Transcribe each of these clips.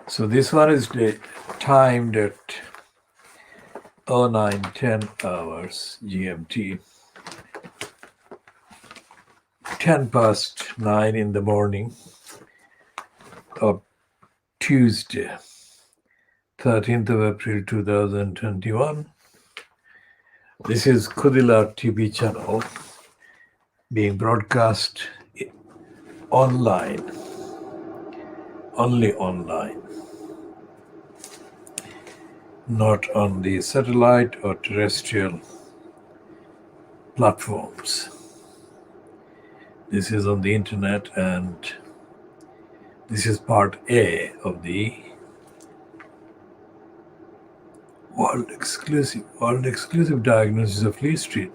So this one is timed at 09:10 hours GMT, 10 past 9 in the morning of Tuesday, 13th of April 2021. This is KhoodeelaarTV channel being broadcast online, only online, not on the satellite or terrestrial platforms. This is on the internet, and this is part A of the world exclusive diagnosis of Lee Street.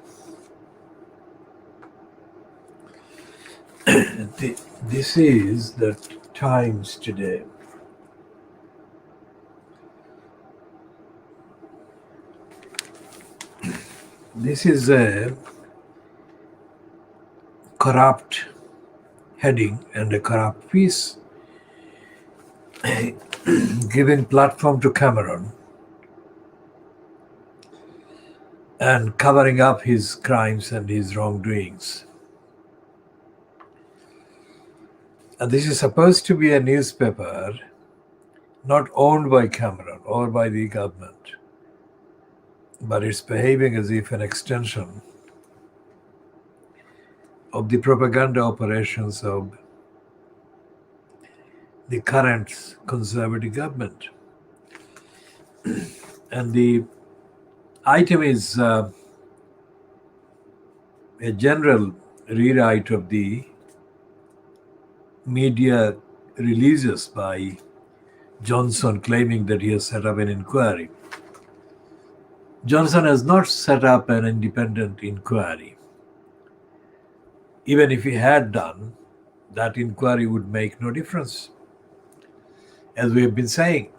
This is the Times today. This is a corrupt heading and a corrupt piece, giving platform to Cameron and covering up his crimes and his wrongdoings. And this is supposed to be a newspaper not owned by Cameron or by the government, but it's behaving as if an extension of the propaganda operations of the current conservative government. And the item is a general rewrite of the media releases by Johnson, claiming that he has set up an inquiry. Johnson has not set up an independent inquiry. Even if he had done, that inquiry would make no difference. As we have been saying,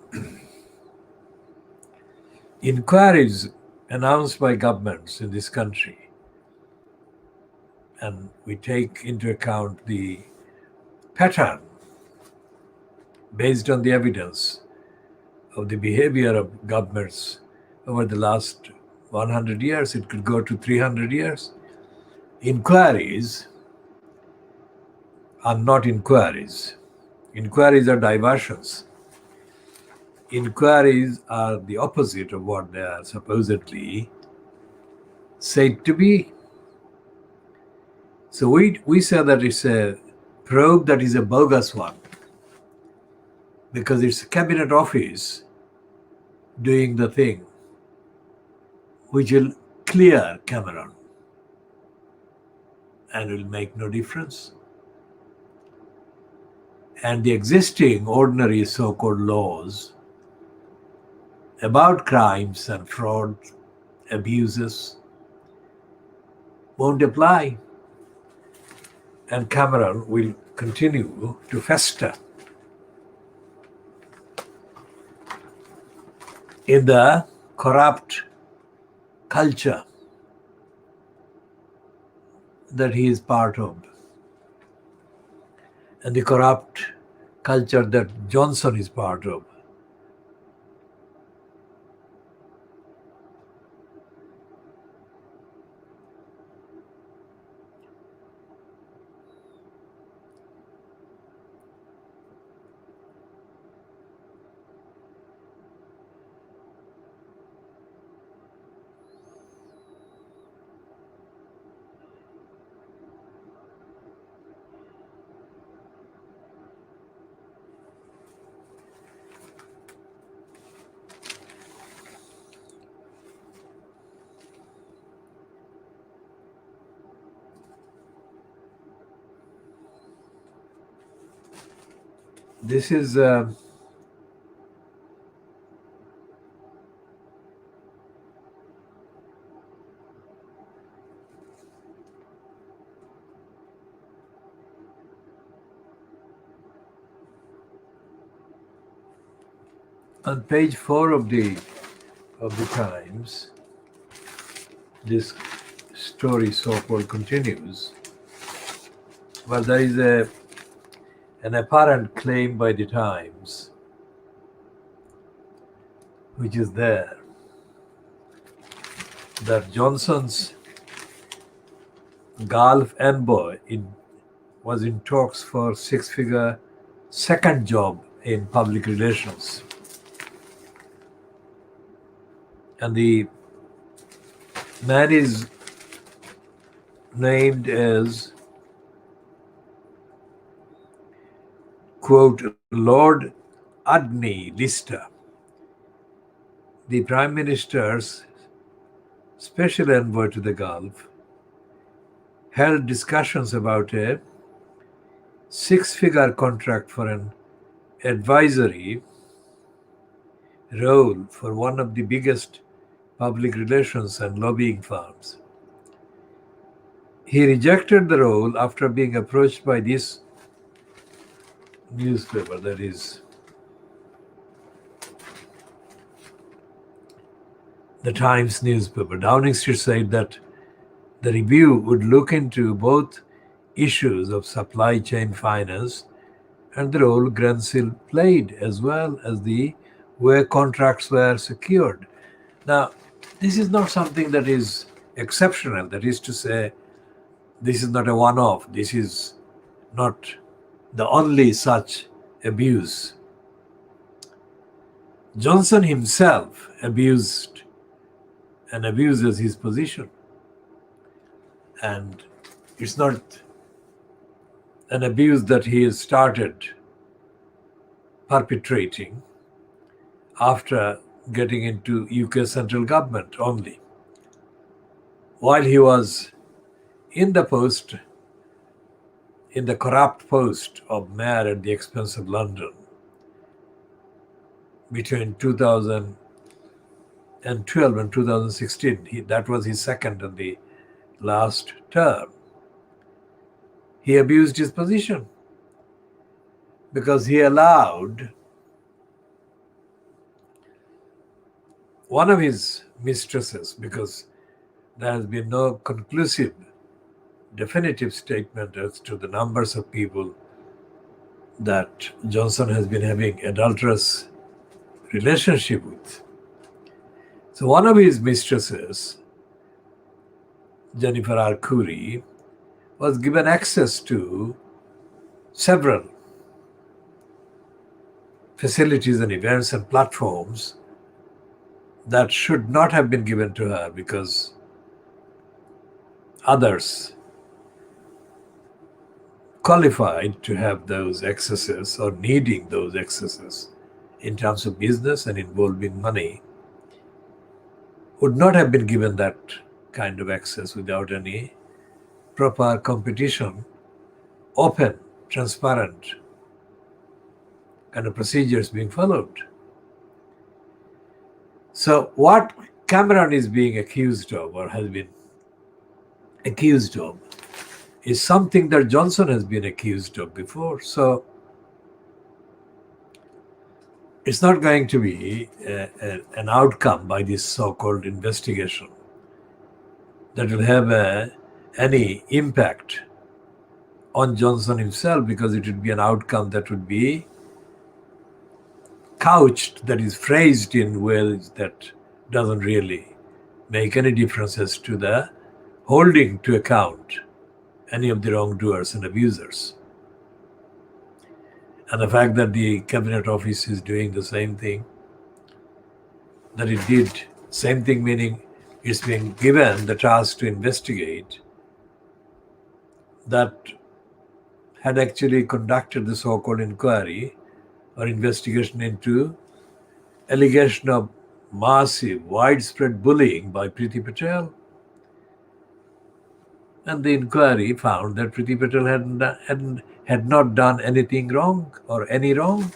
inquiries announced by governments in this country, and we take into account the pattern based on the evidence of the behavior of governments over the last 100 years, it could go to 300 years. Inquiries are not inquiries. Inquiries are diversions. Inquiries are the opposite of what they are supposedly said to be. So we say that it's a probe that is a bogus one, because it's a cabinet office doing the thing which will clear Cameron and will make no difference. And the existing ordinary so-called laws about crimes and fraud, abuses won't apply. And Cameron will continue to fester in the corrupt culture that he is part of, and the corrupt culture that Johnson is part of. This is on page 4 of the Times. this story so-called continues, but there is an apparent claim by the Times, which is there, that Johnson's Gulf envoy was in talks for six-figure second job in public relations. And the man is named as, quote, Lord Udney Lister, the Prime Minister's special envoy to the Gulf, held discussions about a six-figure contract for an advisory role for one of the biggest public relations and lobbying firms. He rejected the role after being approached by this newspaper, that is the Times newspaper. Downing Street said that the review would look into both issues of supply chain finance and the role Grenfell played, as well as the way contracts were secured. Now, this is not something that is exceptional. That is to say, this is not a one-off. This is not the only such abuse. Johnson himself abused and abuses his position. And it's not an abuse that he has started perpetrating after getting into UK central government only. While he was in the post, in the corrupt post of mayor at the expense of London, between 2012 and 2016, that was his second and the last term, he abused his position because he allowed one of his mistresses, because there has been no conclusive, definitive statement as to the numbers of people that Johnson has been having adulterous relationship with. So one of his mistresses, Jennifer R. Curry, was given access to several facilities and events and platforms that should not have been given to her because others qualified to have those accesses or needing those accesses in terms of business and involving money would not have been given that kind of access without any proper competition, open, transparent kind of procedures being followed. So what Cameron is being accused of or has been accused of is something that Johnson has been accused of before. So it's not going to be an outcome by this so-called investigation that will have any impact on Johnson himself, because it would be an outcome that would be couched, that is phrased in ways that doesn't really make any difference as to the holding to account any of the wrongdoers and abusers. And the fact that the Cabinet Office is doing the same thing that it did, same thing meaning it's being given the task to investigate, that had actually conducted the so-called inquiry or investigation into allegation of massive, widespread bullying by Priti Patel. And the inquiry found that Priti Patel had not done anything wrong or any wrong.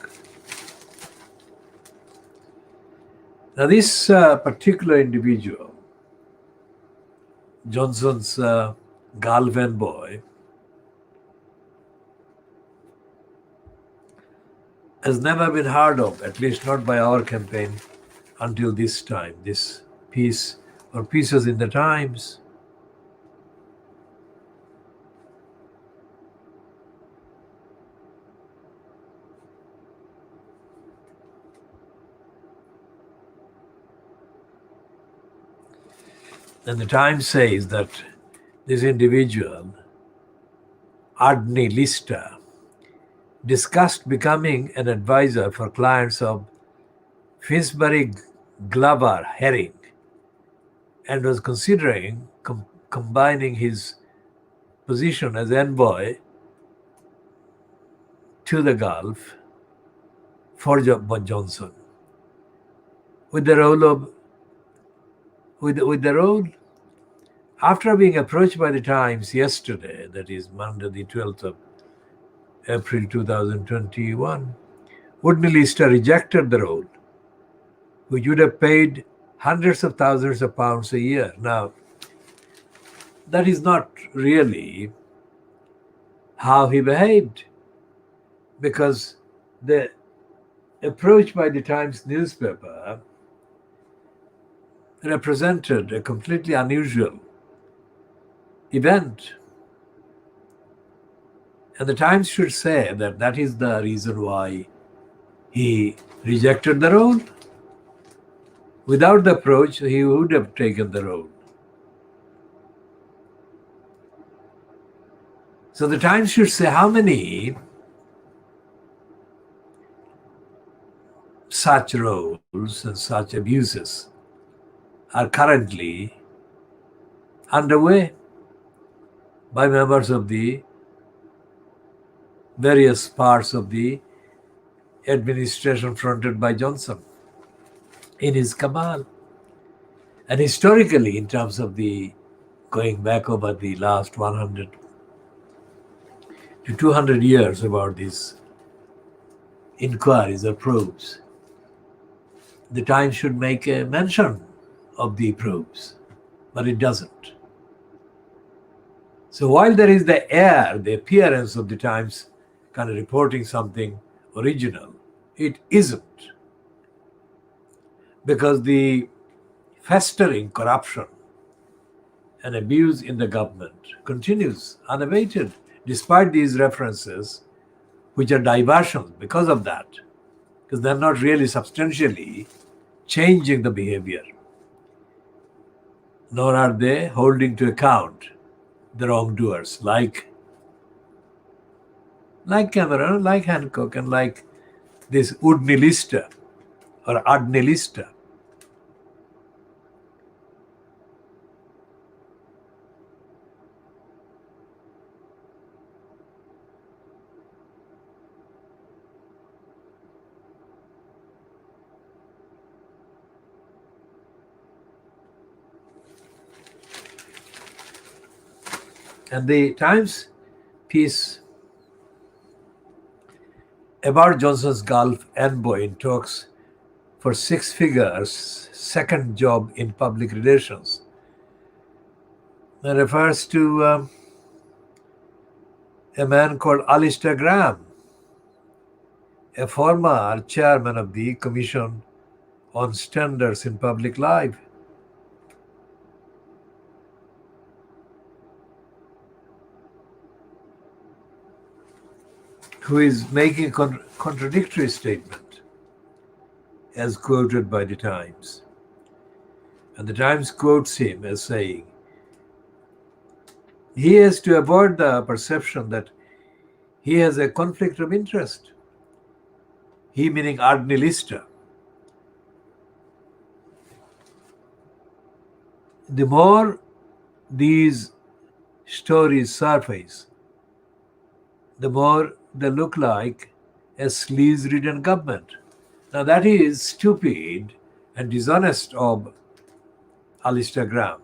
Now this particular individual, Johnson's Gulf envoy, has never been heard of, at least not by our campaign until this time, this piece or pieces in the Times. And the Times says that this individual, Adni Lista, discussed becoming an advisor for clients of Finsbury Glover Herring and was considering combining his position as envoy to the Gulf for Johnson with the role of with the role. After being approached by the Times yesterday, that is Monday the 12th of April 2021, Woodney Lister rejected the role, which would have paid hundreds of thousands of pounds a year. Now, that is not really how he behaved, because the approach by the Times newspaper represented a completely unusual event. And the Times should say that that is the reason why he rejected the role. Without the approach, he would have taken the role. So the Times should say how many such roles and such abuses are currently underway by members of the various parts of the administration fronted by Johnson in his cabal. And historically, in terms of the going back over the last 100 to 200 years about these inquiries or probes, the Times should make a mention of the probes, but it doesn't. So while there is the air, the appearance of the Times kind of reporting something original, it isn't. Because the festering corruption and abuse in the government continues unabated, despite these references, which are diversions because of that, because they're not really substantially changing the behavior, nor are they holding to account the wrongdoers, like Cameron, like Hancock, and like this Woodney Lister or Adney Lister. And the Times piece about Johnson's Gulf envoy in talks for 6 figures, second job in public relations. That refers to a man called Alistair Graham, a former chairman of the Commission on Standards in Public Life. Who is making a contradictory statement as quoted by the Times. And the Times quotes him as saying, he has to avoid the perception that he has a conflict of interest. He meaning Adney Lister. The more these stories surface, the more they look like a sleaze-ridden government. Now that is stupid and dishonest of Alistair Graham.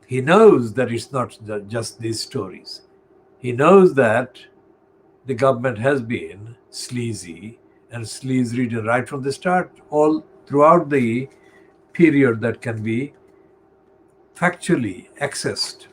He knows that it's not just these stories. He knows that the government has been sleazy and sleaze-ridden right from the start, all throughout the period that can be factually accessed.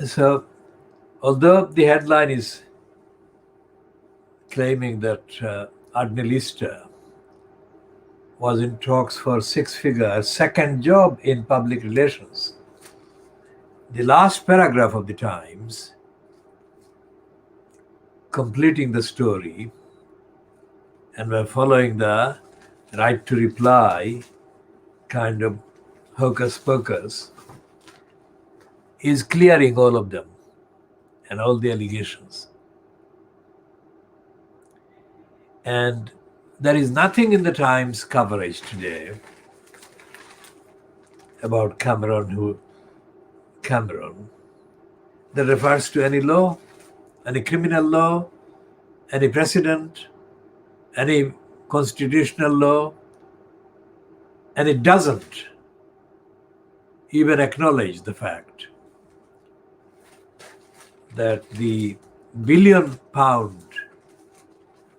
So, although the headline is claiming that Agnelista was in talks for six-figure second job in public relations, the last paragraph of the Times, completing the story, and we're following the right to reply kind of hocus pocus, is clearing all of them and all the allegations. And there is nothing in the Times coverage today about Cameron that refers to any law, any criminal law, any precedent, any constitutional law, and it doesn't even acknowledge the fact that the billion-pound,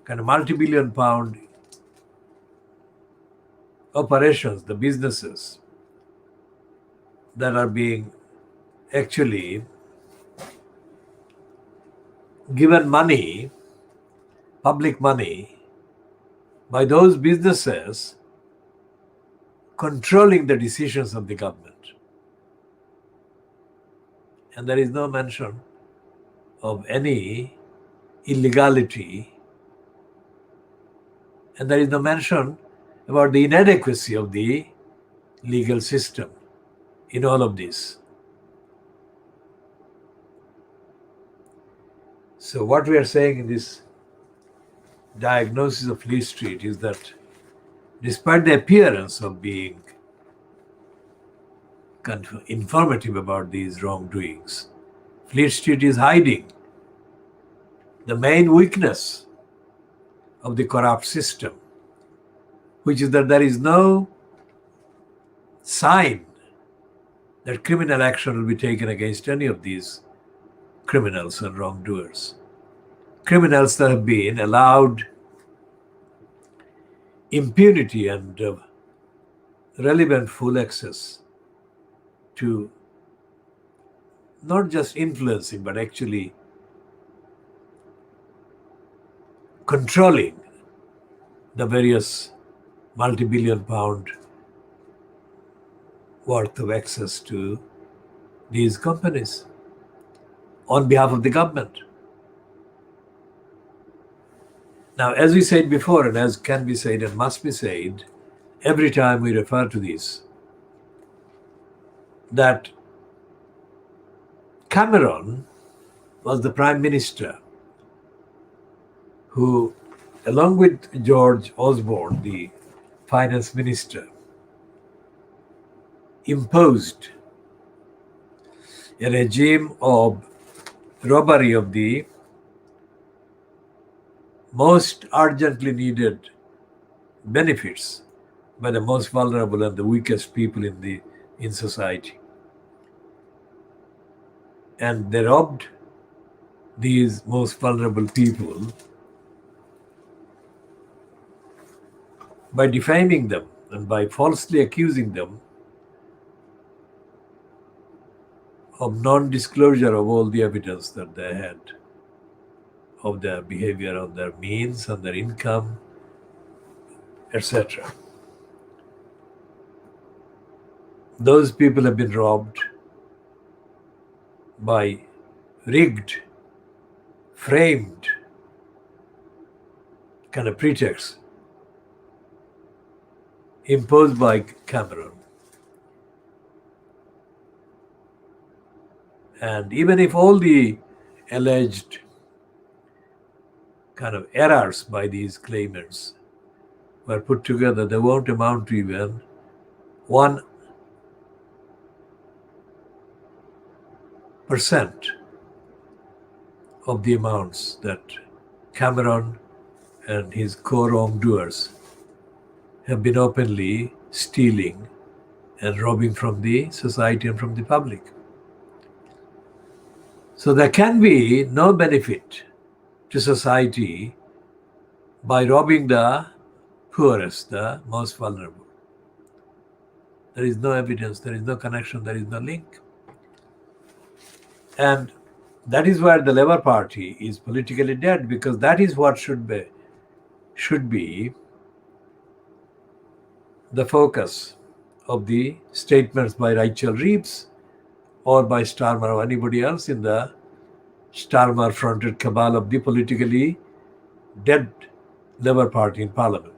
kind of multi-billion-pound operations, the businesses that are being actually given money, public money, by those businesses controlling the decisions of the government. And there is no mention of any illegality, and there is no mention about the inadequacy of the legal system in all of this. So what we are saying in this diagnosis of Fleet Street is that despite the appearance of being informative about these wrongdoings, Fleet Street is hiding the main weakness of the corrupt system, which is that there is no sign that criminal action will be taken against any of these criminals and wrongdoers. Criminals that have been allowed impunity and relevant full access to not just influencing, but actually controlling the various multi-billion-pound worth of access to these companies on behalf of the government. Now, as we said before, and as can be said and must be said every time we refer to this, that Cameron was the prime minister who, along with George Osborne, the finance minister, imposed a regime of robbery of the most urgently needed benefits by the most vulnerable and the weakest people in society. And they robbed these most vulnerable people by defaming them and by falsely accusing them of non-disclosure of all the evidence that they had of their behavior, of their means, and their income, etc. Those people have been robbed by rigged, framed kind of pretexts imposed by Cameron. And even if all the alleged kind of errors by these claimants were put together, they won't amount to even 1% of the amounts that Cameron and his co-wrongdoers have been openly stealing and robbing from the society and from the public. So there can be no benefit to society by robbing the poorest, the most vulnerable. There is no evidence, there is no connection, there is no link. And that is where the Labour Party is politically dead, because that is what should be the focus of the statements by Rachel Reeves or by Starmer or anybody else in the Starmer-fronted cabal of the politically dead Labour Party in Parliament.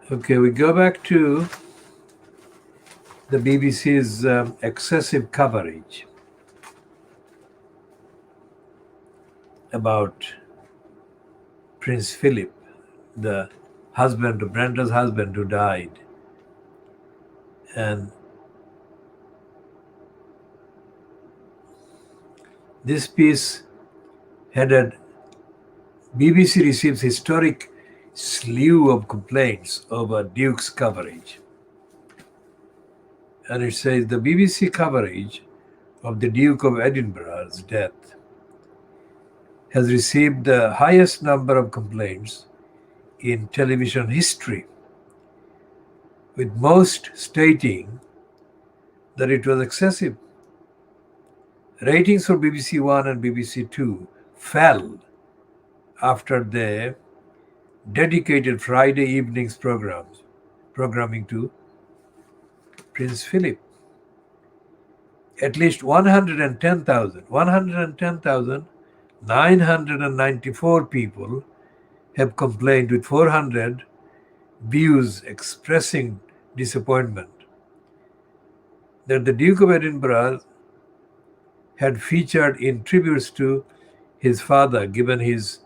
Okay, we go back to the BBC's excessive coverage about Prince Philip, the husband, Brenda's husband, who died. And this piece headed, BBC receives historic slew of complaints over Duke's coverage. And it says the BBC coverage of the Duke of Edinburgh's death has received the highest number of complaints in television history, with most stating that it was excessive. Ratings for BBC One and BBC Two fell after they dedicated Friday evening's programming to Prince Philip. At least 110,994 people have complained, with 400 views expressing disappointment that the Duke of Edinburgh had featured in tributes to his father, given his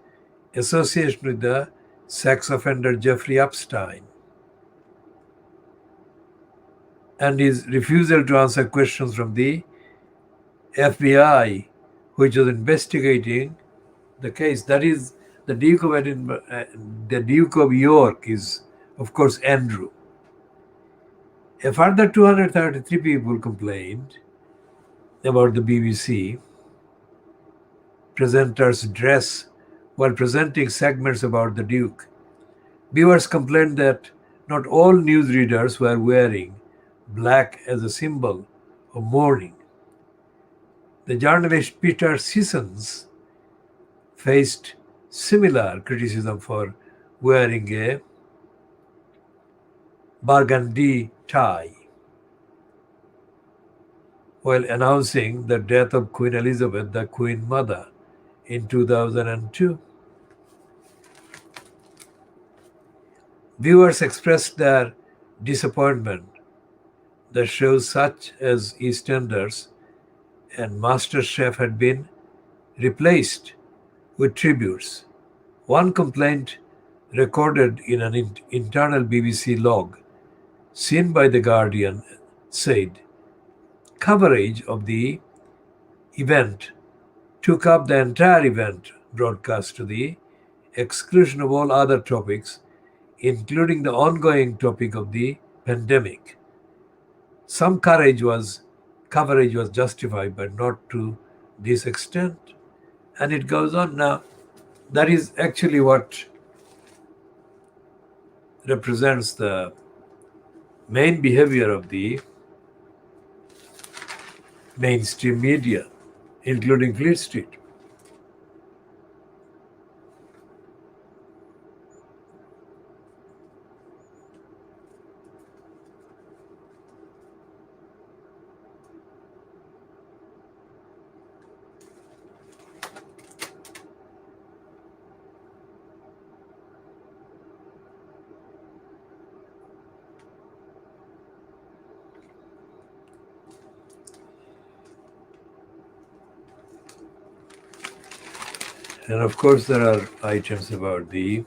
association with the sex offender Jeffrey Epstein, and his refusal to answer questions from the FBI, which was investigating the case. That is, the Duke of Edinburgh, the Duke of York is, of course, Andrew. A further 233 people complained about the BBC presenter's dress while presenting segments about the Duke. Viewers complained that not all newsreaders were wearing black as a symbol of mourning. The journalist Peter Sissons faced similar criticism for wearing a burgundy tie while announcing the death of Queen Elizabeth, the Queen Mother, in 2002. Viewers expressed their disappointment that shows such as EastEnders and MasterChef had been replaced with tributes. One complaint recorded in an internal BBC log seen by The Guardian said, coverage of the event took up the entire event broadcast to the exclusion of all other topics, including the ongoing topic of the pandemic. Some coverage was justified, but not to this extent. And it goes on. Now, that is actually what represents the main behavior of the mainstream media, including Fleet Street. And of course, there are items about the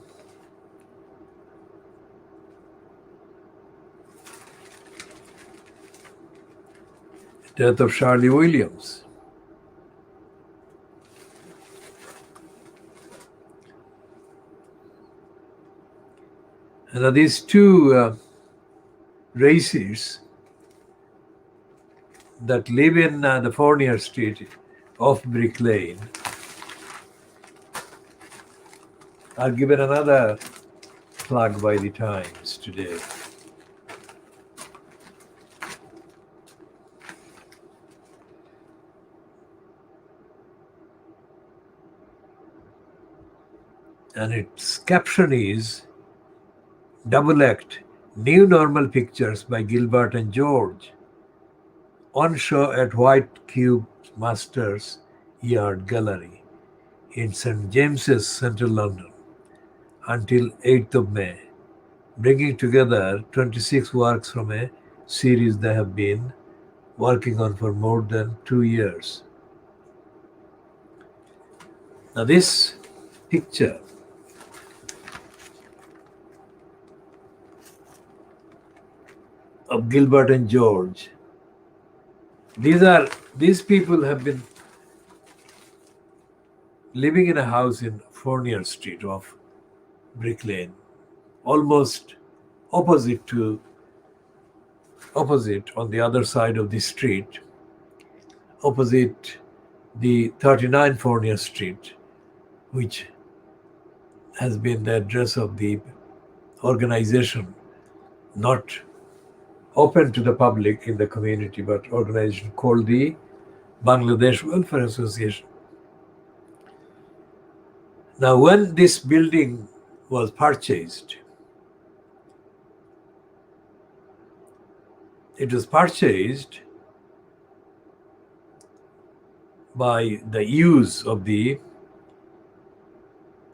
death of Charlie Williams. And these two races that live in the Fournier Street off Brick Lane are given another plug by the Times today. And its caption is Double Act, New Normal Pictures by Gilbert and George, on show at White Cube Masters Yard Gallery in St. James's, Central London, until 8th of May, bringing together 26 works from a series they have been working on for more than 2 years. Now this picture of Gilbert and George, these people have been living in a house in Fournier Street off Brick Lane, almost opposite on the other side of the street, opposite the 39 Fournier Street, which has been the address of the organization, not open to the public in the community, but organization called the Bangladesh Welfare Association. Now, when this building was purchased, it was purchased by the use of the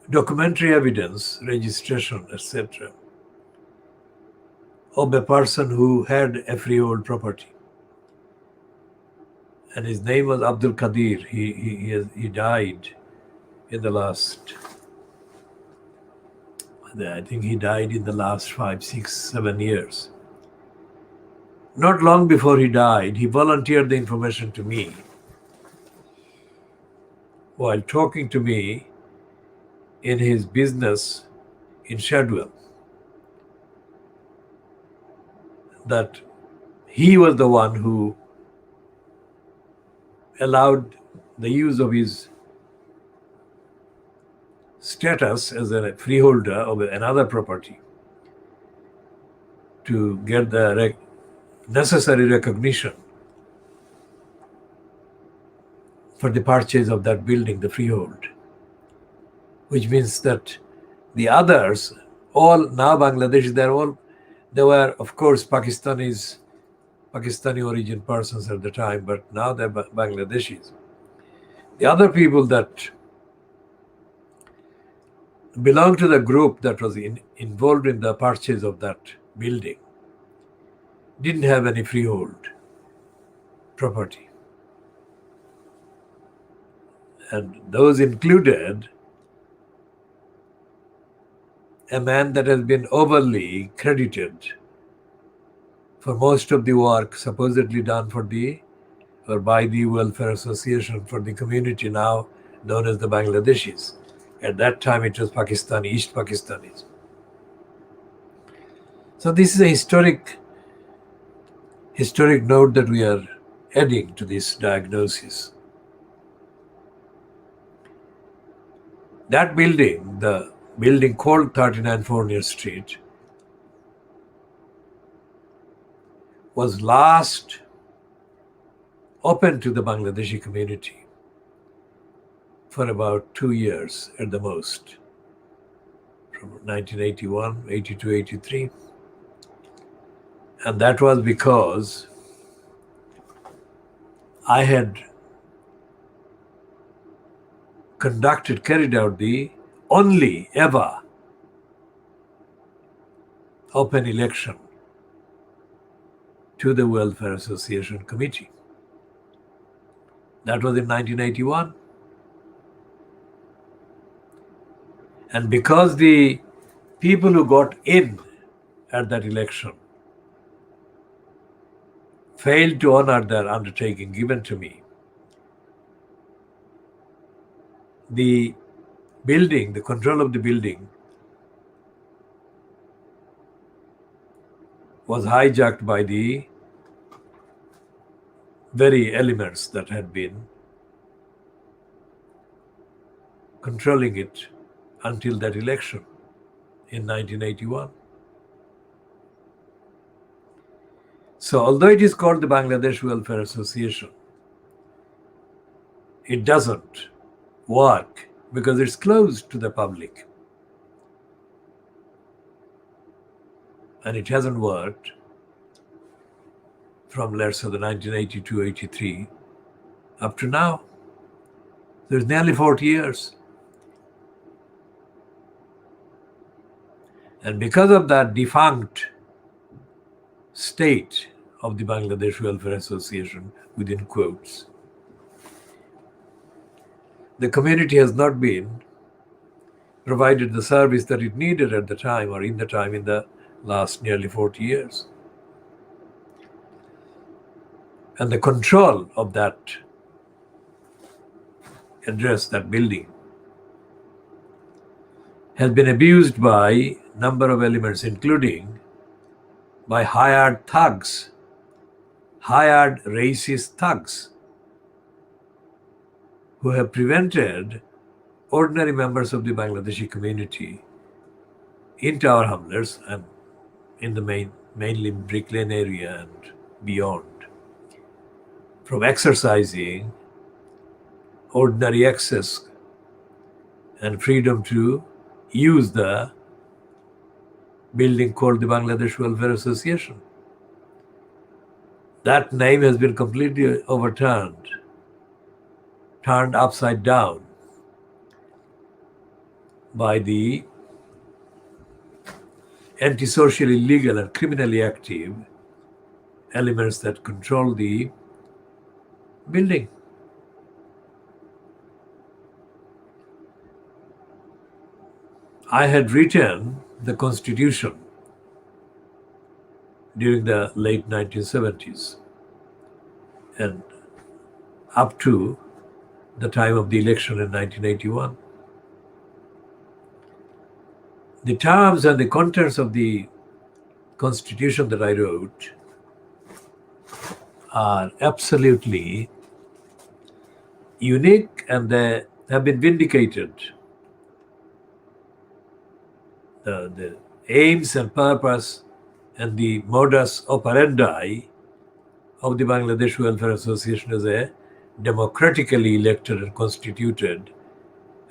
documentary evidence, registration, etc., of a person who had a freehold property. And his name was Abdul Qadir. He died in the last, I think he died in the last 5, 6, 7 years. Not long before he died, he volunteered the information to me while talking to me in his business in Shadwell, that he was the one who allowed the use of his status as a freeholder of another property to get the necessary recognition for the purchase of that building, the freehold, which means that the others, all now Bangladeshis, they were, of course, Pakistani origin persons at the time, but now they're Bangladeshis. The other people that belonged to the group that was involved in the purchase of that building didn't have any freehold property. And those included a man that has been overly credited for most of the work supposedly done by the Welfare Association for the community now known as the Bangladeshis. At that time it was Pakistani, East Pakistanis. So this is a historic note that we are adding to this diagnosis. That building, the building called 39 Fournier Street, was last open to the Bangladeshi community for about 2 years at the most, from 1981, 82, 83. And that was because I had carried out the only ever open election to the Welfare Association Committee. That was in 1981. And because the people who got in at that election failed to honor their undertaking given to me, the building, the control of the building, was hijacked by the very elements that had been controlling it until that election in 1981. So although it is called the Bangladesh Welfare Association, it doesn't work because it's closed to the public. And it hasn't worked from, let's say, the 1982-83 up to now. There's nearly 40 years. And because of that defunct state of the Bangladesh Welfare Association, within quotes, the community has not been provided the service that it needed at the time or in the last nearly 40 years. And the control of that address, that building, has been abused by a number of elements, including by hired thugs, hired racist thugs, who have prevented ordinary members of the Bangladeshi community in Tower Hamlets and in the mainly Brick Lane area and beyond from exercising ordinary access and freedom to use the building called the Bangladesh Welfare Association. That name has been completely overturned, turned upside down by the antisocial, illegal, and criminally active elements that control the building. I had written the Constitution during the late 1970s and up to the time of the election in 1981. The terms and the contents of the Constitution that I wrote are absolutely unique, and they have been vindicated. The aims and purpose and the modus operandi of the Bangladesh Welfare Association as a democratically elected and constituted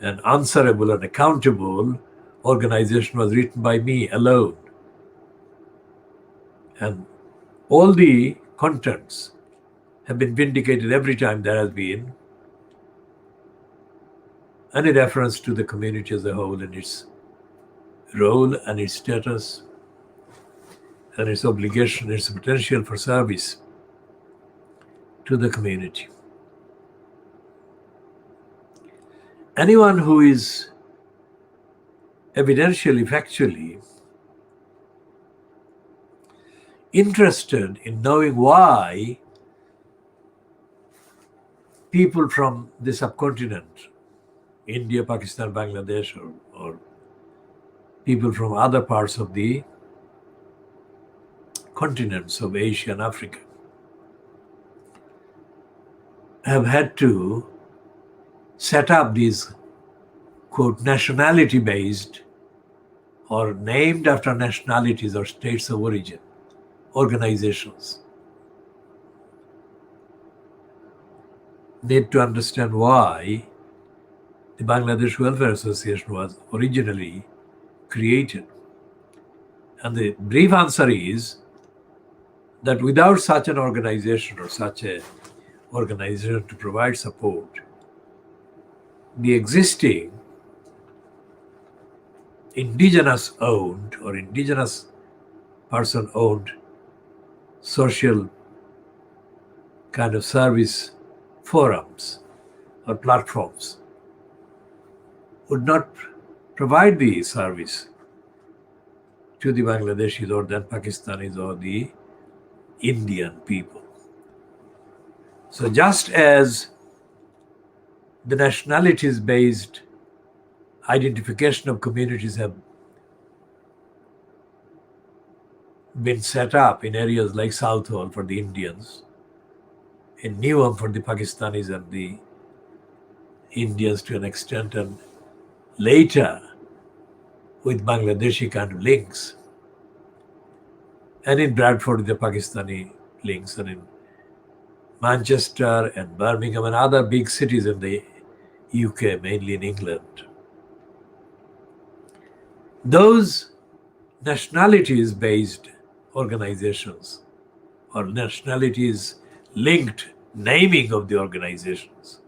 and answerable and accountable organization was written by me alone. And all the contents have been vindicated every time there has been any reference to the community as a whole and its role and its status and its obligation, its potential for service to the community. Anyone who is evidentially, factually interested in knowing why people from the subcontinent, India, Pakistan, Bangladesh, or people from other parts of the continents of Asia and Africa have had to set up these, quote, nationality-based or named after nationalities or states of origin organizations, need to understand why the Bangladesh Welfare Association was originally created. And the brief answer is that without such an organization or such a organization to provide support, the existing indigenous owned or indigenous person owned social kind of service forums or platforms would not provide the service to the Bangladeshis or then Pakistanis or the Indian people. So just as the nationalities-based identification of communities have been set up in areas like Southall for the Indians, in Newham for the Pakistanis and the Indians to an extent, and later with Bangladeshi kind of links, and in Bradford the Pakistani links, and in Manchester and Birmingham and other big cities in the UK, mainly in England. Those nationalities-based organizations or nationalities-linked naming of the organizations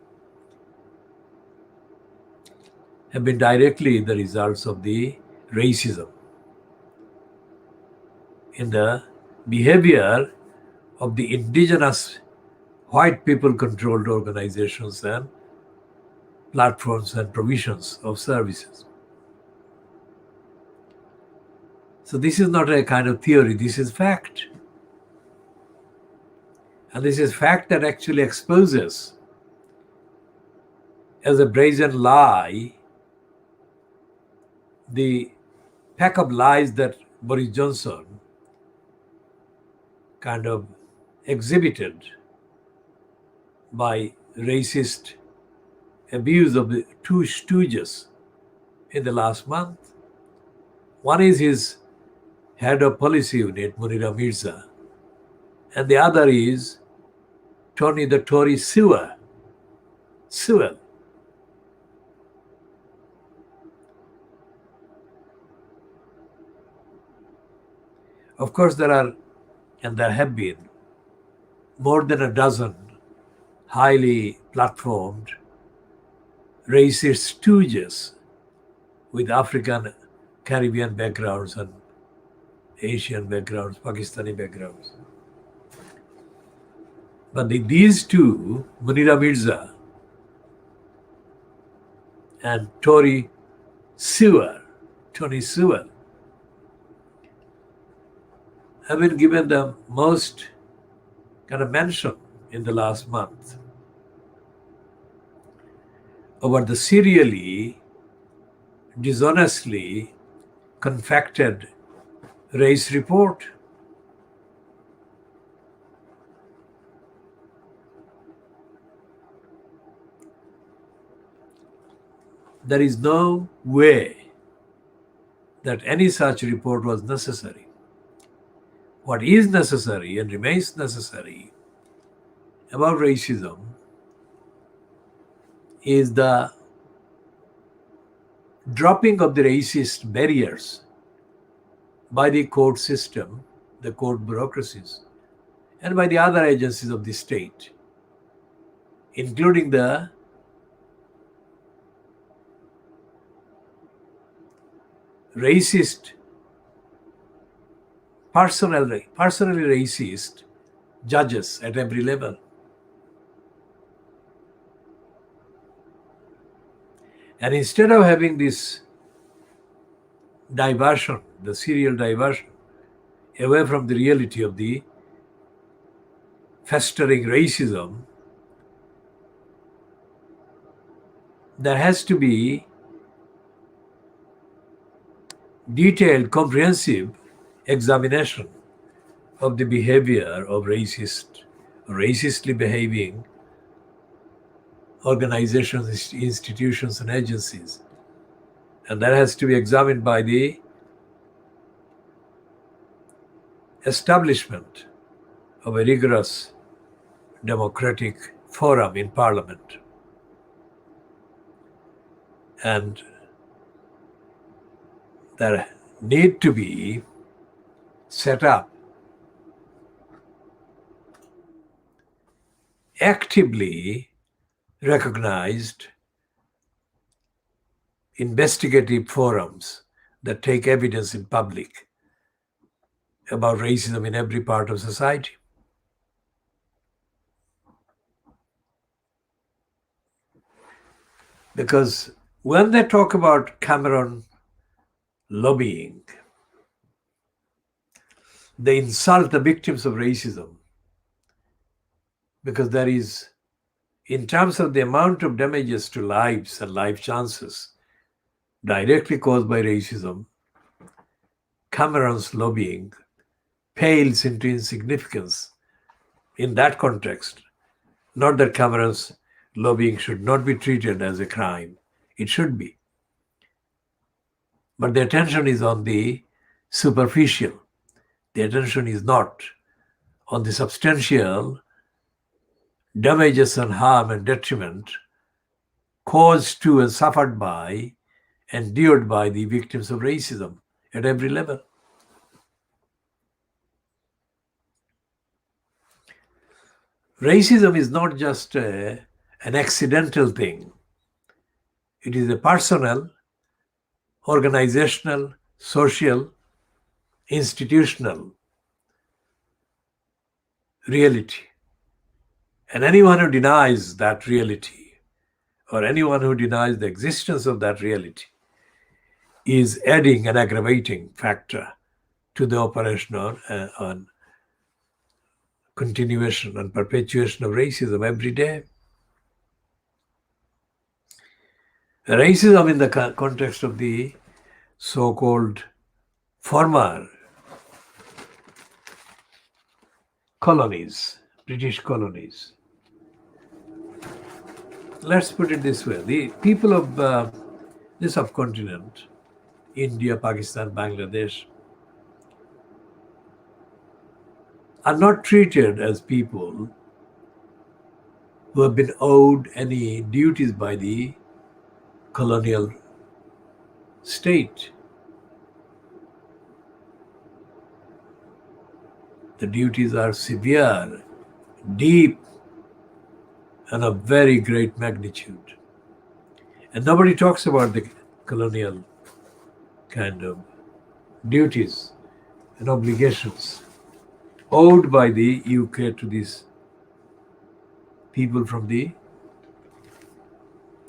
have been directly the results of the racism in the behavior of the indigenous white people-controlled organizations and platforms and provisions of services. So this is not a kind of theory, this is fact. And this is fact that actually exposes as a brazen lie the pack of lies that Boris Johnson kind of exhibited by racist abuse of the two stooges in the last month. One is his head of policy unit, Munira Mirza, and the other is Tony the Tory Sewell. Of course, there are, and there have been, more than a dozen highly platformed racist stooges with African, Caribbean backgrounds and Asian backgrounds, Pakistani backgrounds. But these two, Munira Mirza and Tony Sewell, have been given the most kind of mention in the last month over the serially, dishonestly confected race report. There is no way that any such report was necessary. What is necessary and remains necessary about racism is the dropping of the racist barriers by the court system, the court bureaucracies, and by the other agencies of the state, including the racist, personally racist judges at every level. And instead of having this diversion, the serial diversion, away from the reality of the festering racism, there has to be detailed, comprehensive examination of the behavior of racistly behaving organizations, institutions, and agencies. And that has to be examined by the establishment of a rigorous democratic forum in Parliament. And there need to be set up actively recognized investigative forums that take evidence in public about racism in every part of society. Because when they talk about Cameron lobbying, they insult the victims of racism, because there is, in terms of the amount of damages to lives and life chances directly caused by racism, Cameron's lobbying pales into insignificance in that context. Not that Cameron's lobbying should not be treated as a crime. It should be. But the attention is on the superficial. The attention is not on the substantial damages and harm and detriment caused to and suffered by, endured by the victims of racism at every level. Racism is not just an accidental thing. It is a personal, organizational, social, institutional reality. And anyone who denies that reality, or anyone who denies the existence of that reality, is adding an aggravating factor to the operation on continuation and perpetuation of racism every day. Racism in the context of the so-called former colonies, British colonies. Let's put it this way. The people of the subcontinent, India, Pakistan, Bangladesh, are not treated as people who have been owed any duties by the colonial state. The duties are severe, deep, and of very great magnitude. And nobody talks about the colonial kind of duties and obligations owed by the UK to these people from the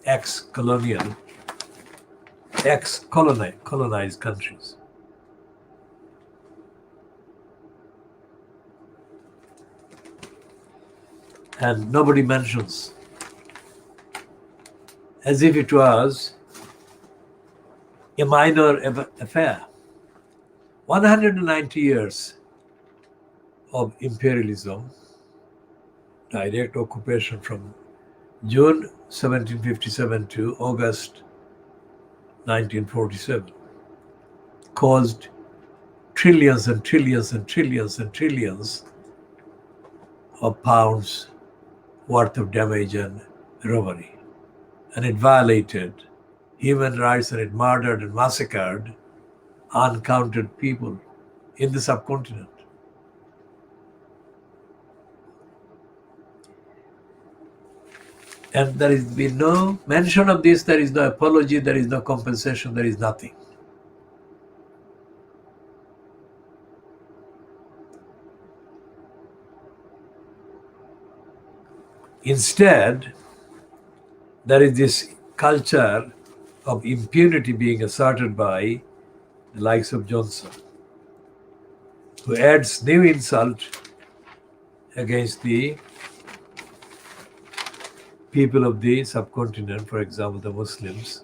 ex-colonized countries. And nobody mentions, as if it was a minor affair. 190 years of imperialism, direct occupation from June 1757 to August 1947, caused trillions and trillions and trillions and trillions of pounds worth of damage and robbery and it violated human rights and it murdered and massacred uncounted people in the subcontinent. And there has been no mention of this, there is no apology, there is no compensation, there is nothing. Instead, there is this culture of impunity being asserted by the likes of Johnson, who adds new insult against the people of the subcontinent, for example, the Muslims.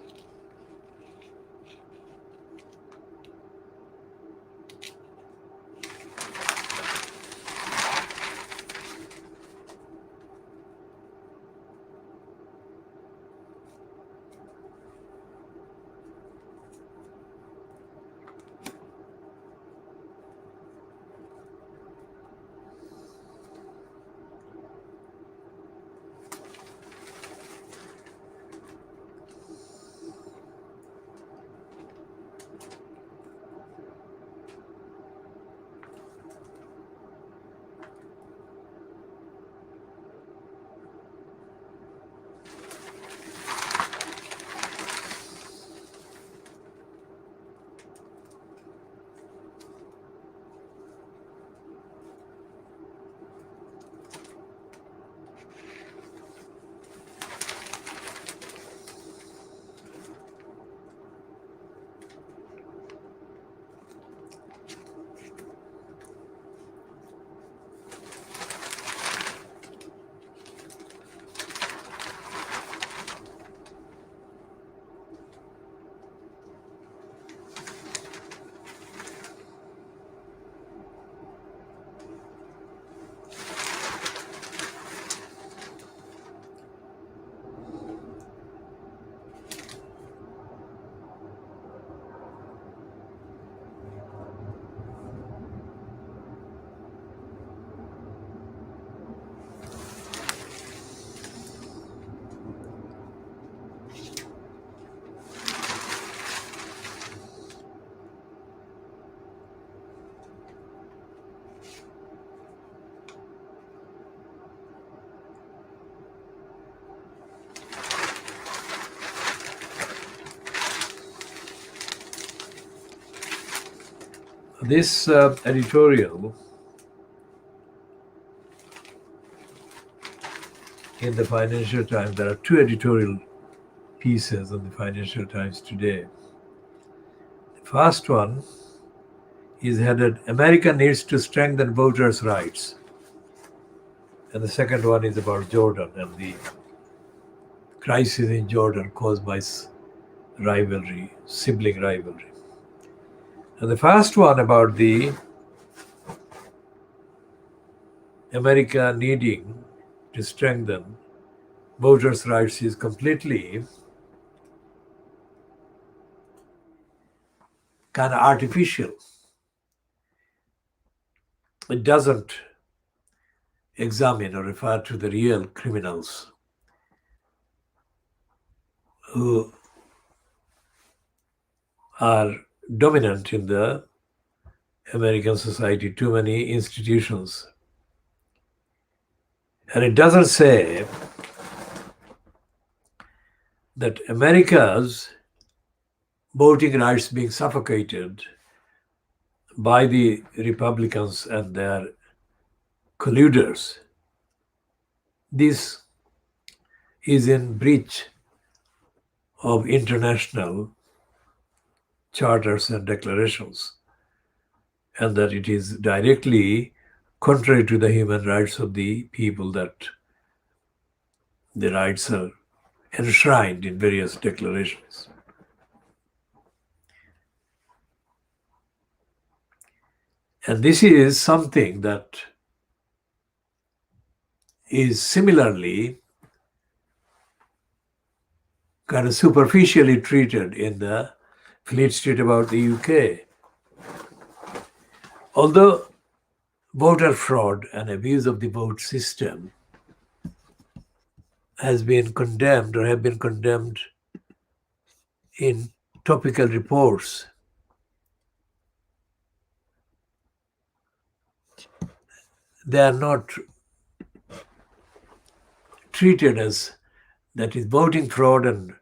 This editorial in the Financial Times, there are two editorial pieces on the Financial Times today. The first one is headed, America needs to strengthen voters' rights. And the second one is about Jordan and the crisis in Jordan caused by rivalry, sibling rivalry. And the first one about the America needing to strengthen voters' rights is completely kind of artificial. It doesn't examine or refer to the real criminals who are dominant in the American society, too many institutions. And it doesn't say that America's voting rights being suffocated by the Republicans and their colluders. This is in breach of international charters and declarations, and that it is directly contrary to the human rights of the people, that the rights are enshrined in various declarations. And this is something that is similarly kind of superficially treated in the Fleet Street about the UK. Although voter fraud and abuse of the vote system has been condemned or have been condemned in topical reports. They are not treated as, that is, voting fraud and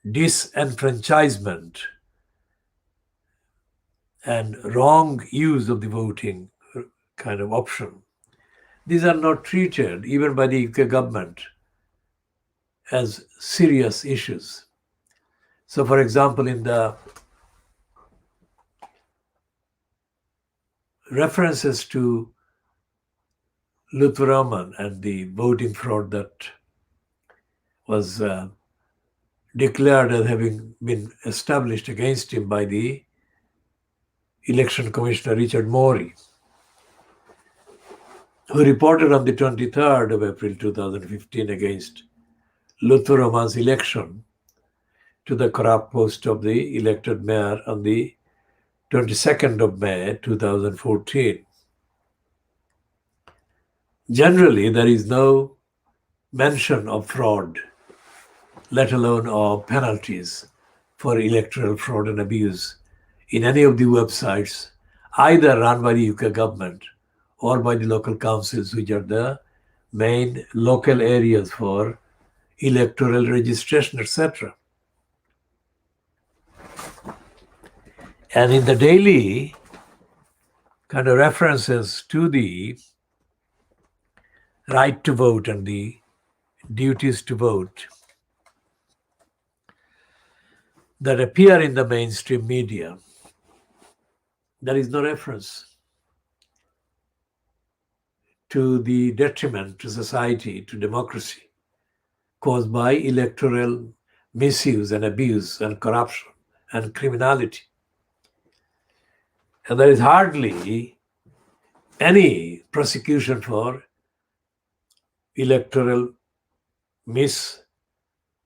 disenfranchisement and wrong use of the voting kind of option. These are not treated, even by the UK government, as serious issues. So, for example, in the references to Luther Rahman and the voting fraud that was declared as having been established against him by the Election Commissioner Richard Morey, who reported on the 23rd of April 2015 against Luther Rahman's election to the corrupt post of the elected mayor on the 22nd of May 2014. Generally, there is no mention of fraud, let alone of penalties for electoral fraud and abuse in any of the websites, either run by the UK government or by the local councils, which are the main local areas for electoral registration, etc. And in the daily kind of references to the right to vote and the duties to vote that appear in the mainstream media, there is no reference to the detriment to society, to democracy, caused by electoral misuse and abuse and corruption and criminality. And there is hardly any prosecution for electoral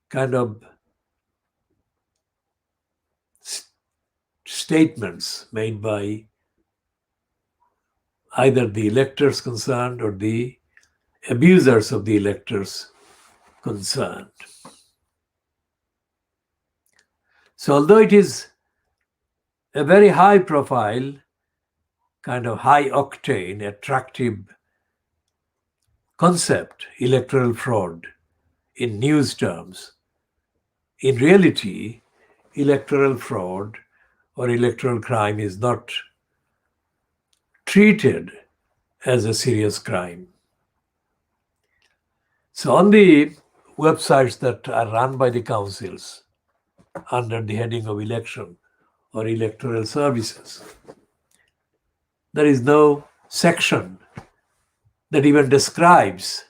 kind of statements made by either the electors concerned or the abusers of the electors concerned. So although it is a very high profile, kind of high octane, attractive concept, electoral fraud, in news terms, in reality, electoral fraud or electoral crime is not treated as a serious crime. So on the websites that are run by the councils under the heading of election or electoral services, there is no section that even describes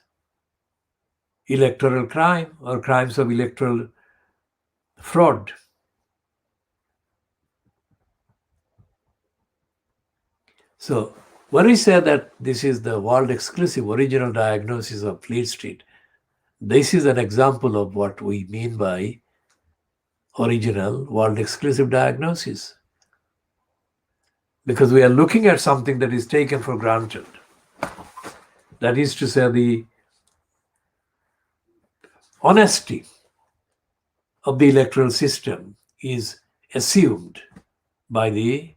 electoral crime or crimes of electoral fraud. So when we say that this is the world exclusive original diagnosis of Fleet Street, this is an example of what we mean by original world exclusive diagnosis. Because we are looking at something that is taken for granted. That is to say, the honesty of the electoral system is assumed by the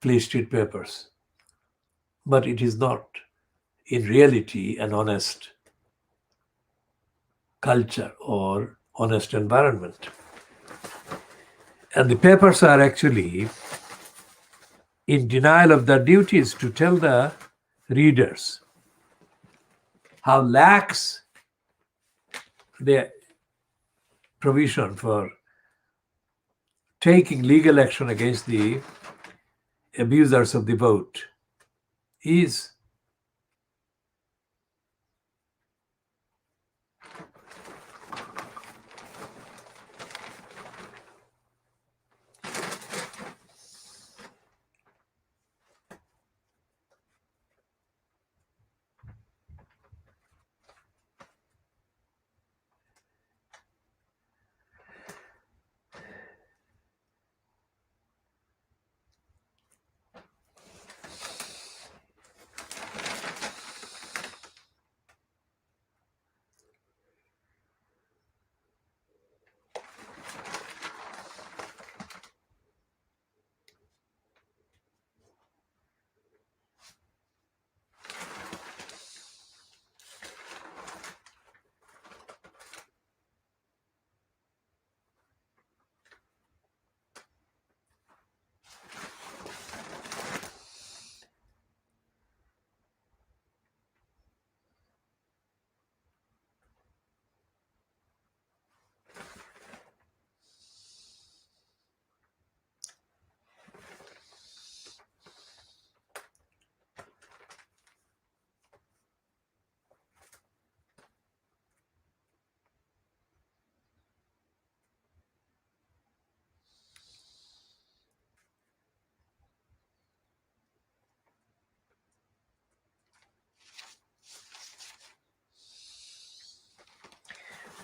Fleet Street papers. But it is not, in reality, an honest culture or honest environment. And the papers are actually in denial of their duties to tell the readers how lax the provision for taking legal action against the abusers of the vote is.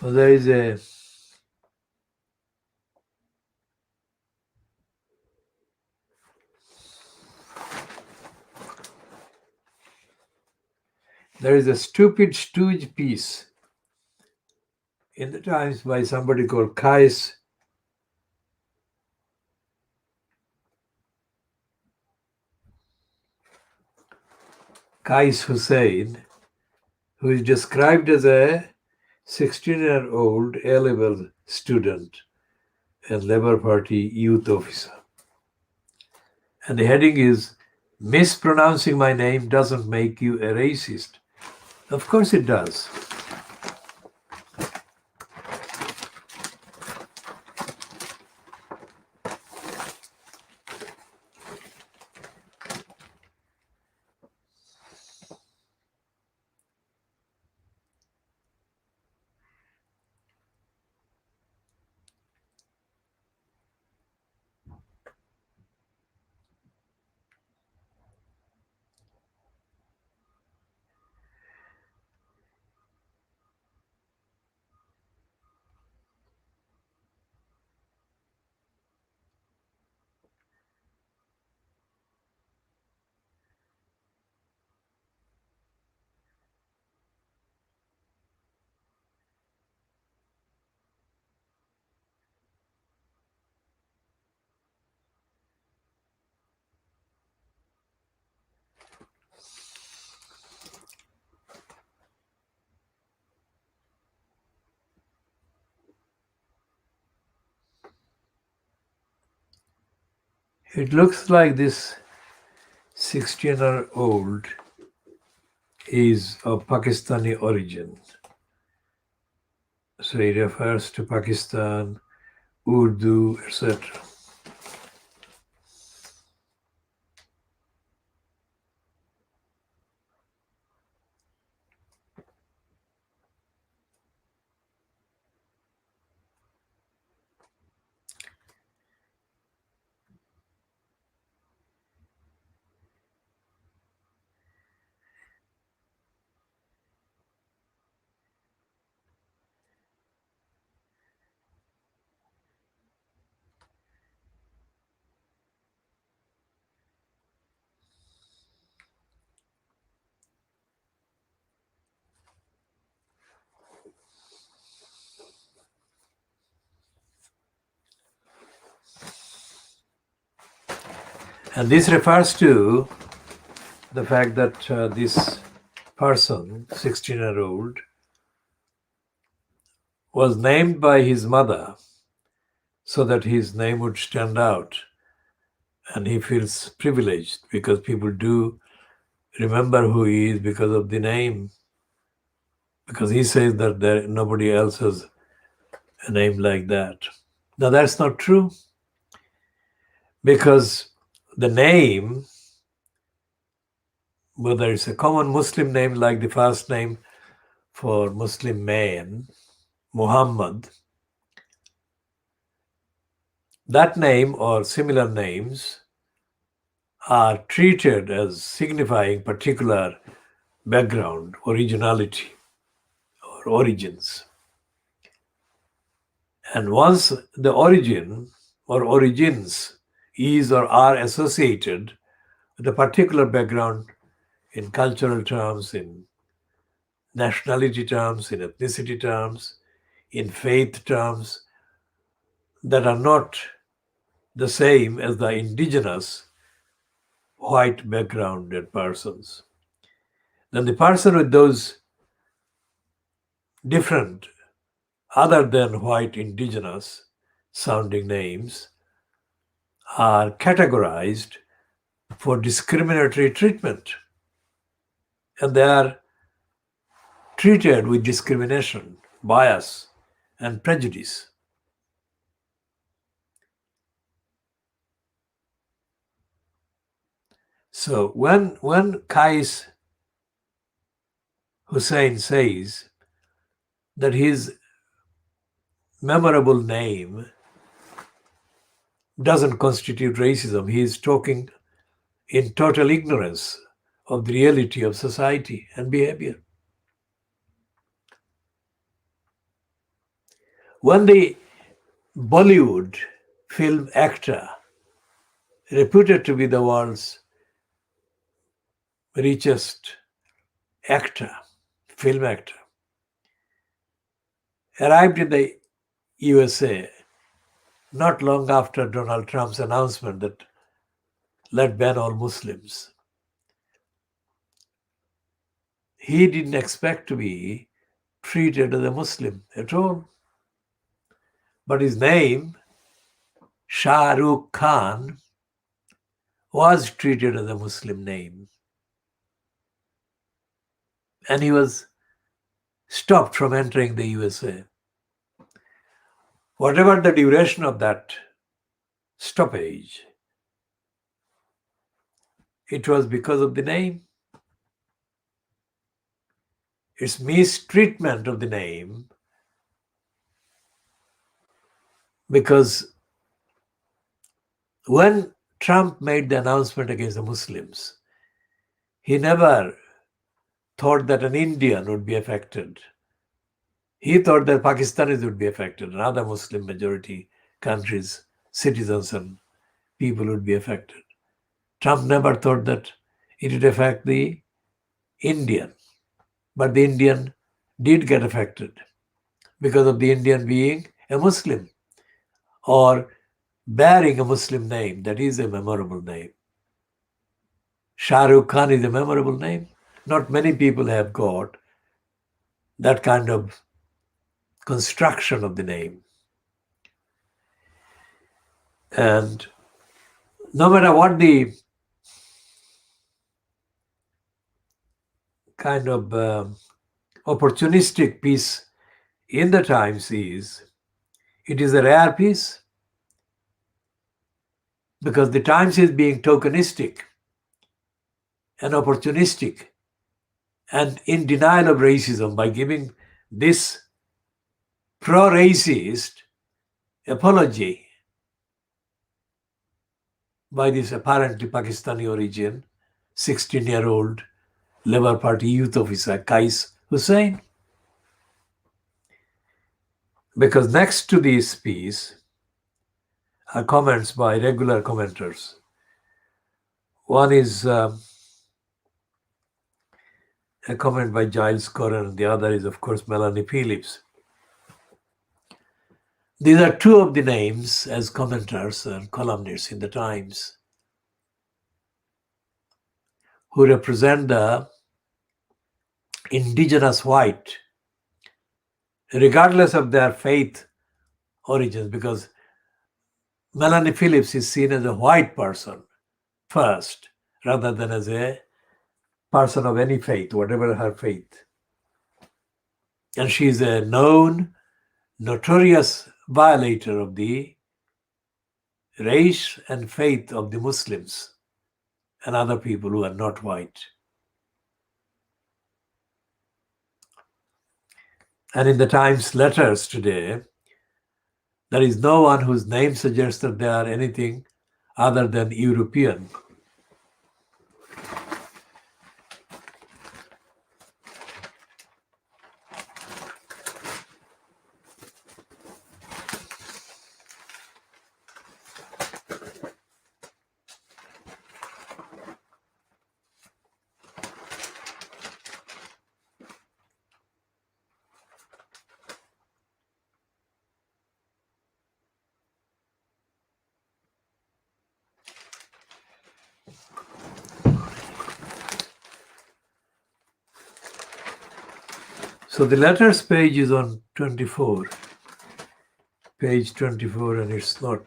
Well, there is a stupid stooge piece in the Times by somebody called Qais Hussein, who is described as a 16-year-old A-level student and Labour Party youth officer. And the heading is, "Mispronouncing my name doesn't make you a racist." Of course it does. It looks like this 16-year-old is of Pakistani origin. So he refers to Pakistan, Urdu, etc. And this refers to the fact that this person, 16-year-old, was named by his mother so that his name would stand out. And he feels privileged because people do remember who he is because of the name. Because he says that nobody else has a name like that. Now, that's not true. Because the name, whether it's a common Muslim name like the first name for Muslim man, Muhammad, that name or similar names are treated as signifying particular background, originality, or origins. And once the origin or origins is or are associated with a particular background in cultural terms, in nationality terms, in ethnicity terms, in faith terms, that are not the same as the indigenous white backgrounded persons, then the person with those different, other than white indigenous sounding names are categorized for discriminatory treatment. And they are treated with discrimination, bias, and prejudice. So when Qais Hussein says that his memorable name doesn't constitute racism, he is talking in total ignorance of the reality of society and behavior. When the Bollywood film actor, reputed to be the world's richest actor, film actor, arrived in the USA not long after Donald Trump's announcement that let ban all Muslims. He didn't expect to be treated as a Muslim at all. But his name, Shah Rukh Khan, was treated as a Muslim name. And he was stopped from entering the USA. Whatever the duration of that stoppage, it was because of the name. Its mistreatment of the name, because when Trump made the announcement against the Muslims, he never thought that an Indian would be affected. He thought that Pakistanis would be affected and other Muslim majority countries, citizens and people would be affected. Trump never thought that it would affect the Indian. But the Indian did get affected because of the Indian being a Muslim or bearing a Muslim name. That is a memorable name. Shah Rukh Khan is a memorable name. Not many people have got that kind of construction of the name. And no matter what the kind of opportunistic piece in the Times is, it is a rare piece because the Times is being tokenistic and opportunistic and in denial of racism by giving this pro-racist apology by this apparently Pakistani origin 16-year-old Labour Party youth officer Qais Hussain. Because next to this piece are comments by regular commenters. One is a comment by Giles Corran, and the other is, of course, Melanie Phillips. These are two of the names as commenters and columnists in the Times who represent the indigenous white, regardless of their faith origins, because Melanie Phillips is seen as a white person first, rather than as a person of any faith, whatever her faith. And she is a known, notorious violator of the race and faith of the Muslims and other people who are not white. And in the Times letters today, there is no one whose name suggests that they are anything other than European. So the letters page is on 24, page 24, and it's not,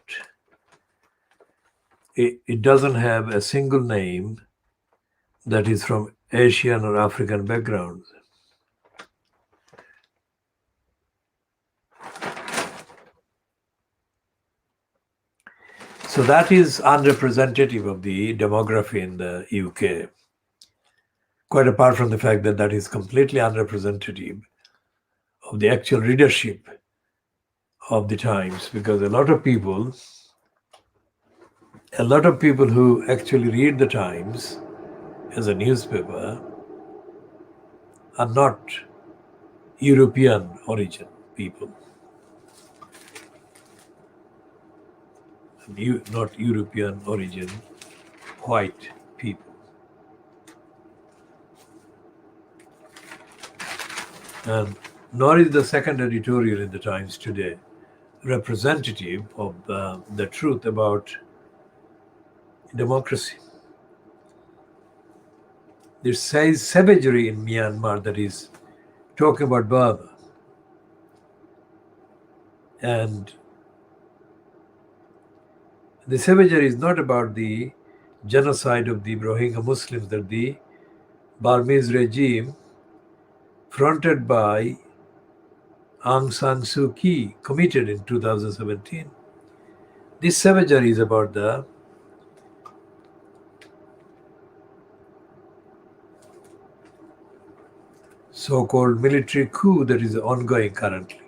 it doesn't have a single name that is from Asian or African background. So that is unrepresentative of the demography in the UK. Quite apart from the fact that that is completely unrepresentative of the actual readership of the Times, because a lot of people who actually read the Times as a newspaper are not European origin people. not European origin, white people. And nor is the second editorial in the Times today representative of the truth about democracy. There's savagery in Myanmar that is talking about Burma. And the savagery is not about the genocide of the Rohingya Muslims that the Burmese regime, fronted by Aung San Suu Kyi, committed in 2017. This savagery is about the so-called military coup that is ongoing currently.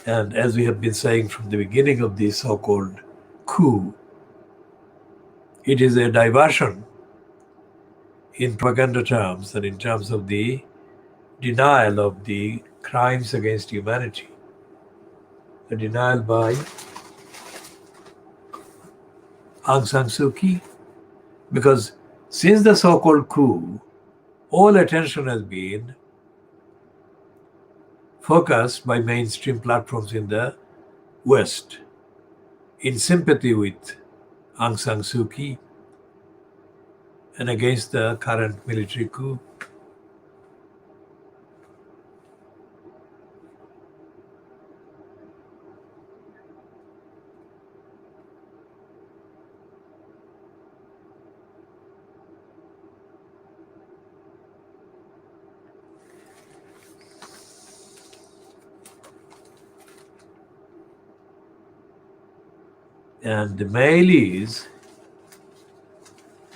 And as we have been saying from the beginning of the so-called coup, it is a diversion in propaganda terms and in terms of the denial of the crimes against humanity. The denial by Aung San Suu Kyi. Because since the so-called coup, all attention has been focused by mainstream platforms in the West in sympathy with Aung San Suu Kyi and against the current military coup. And the Mail is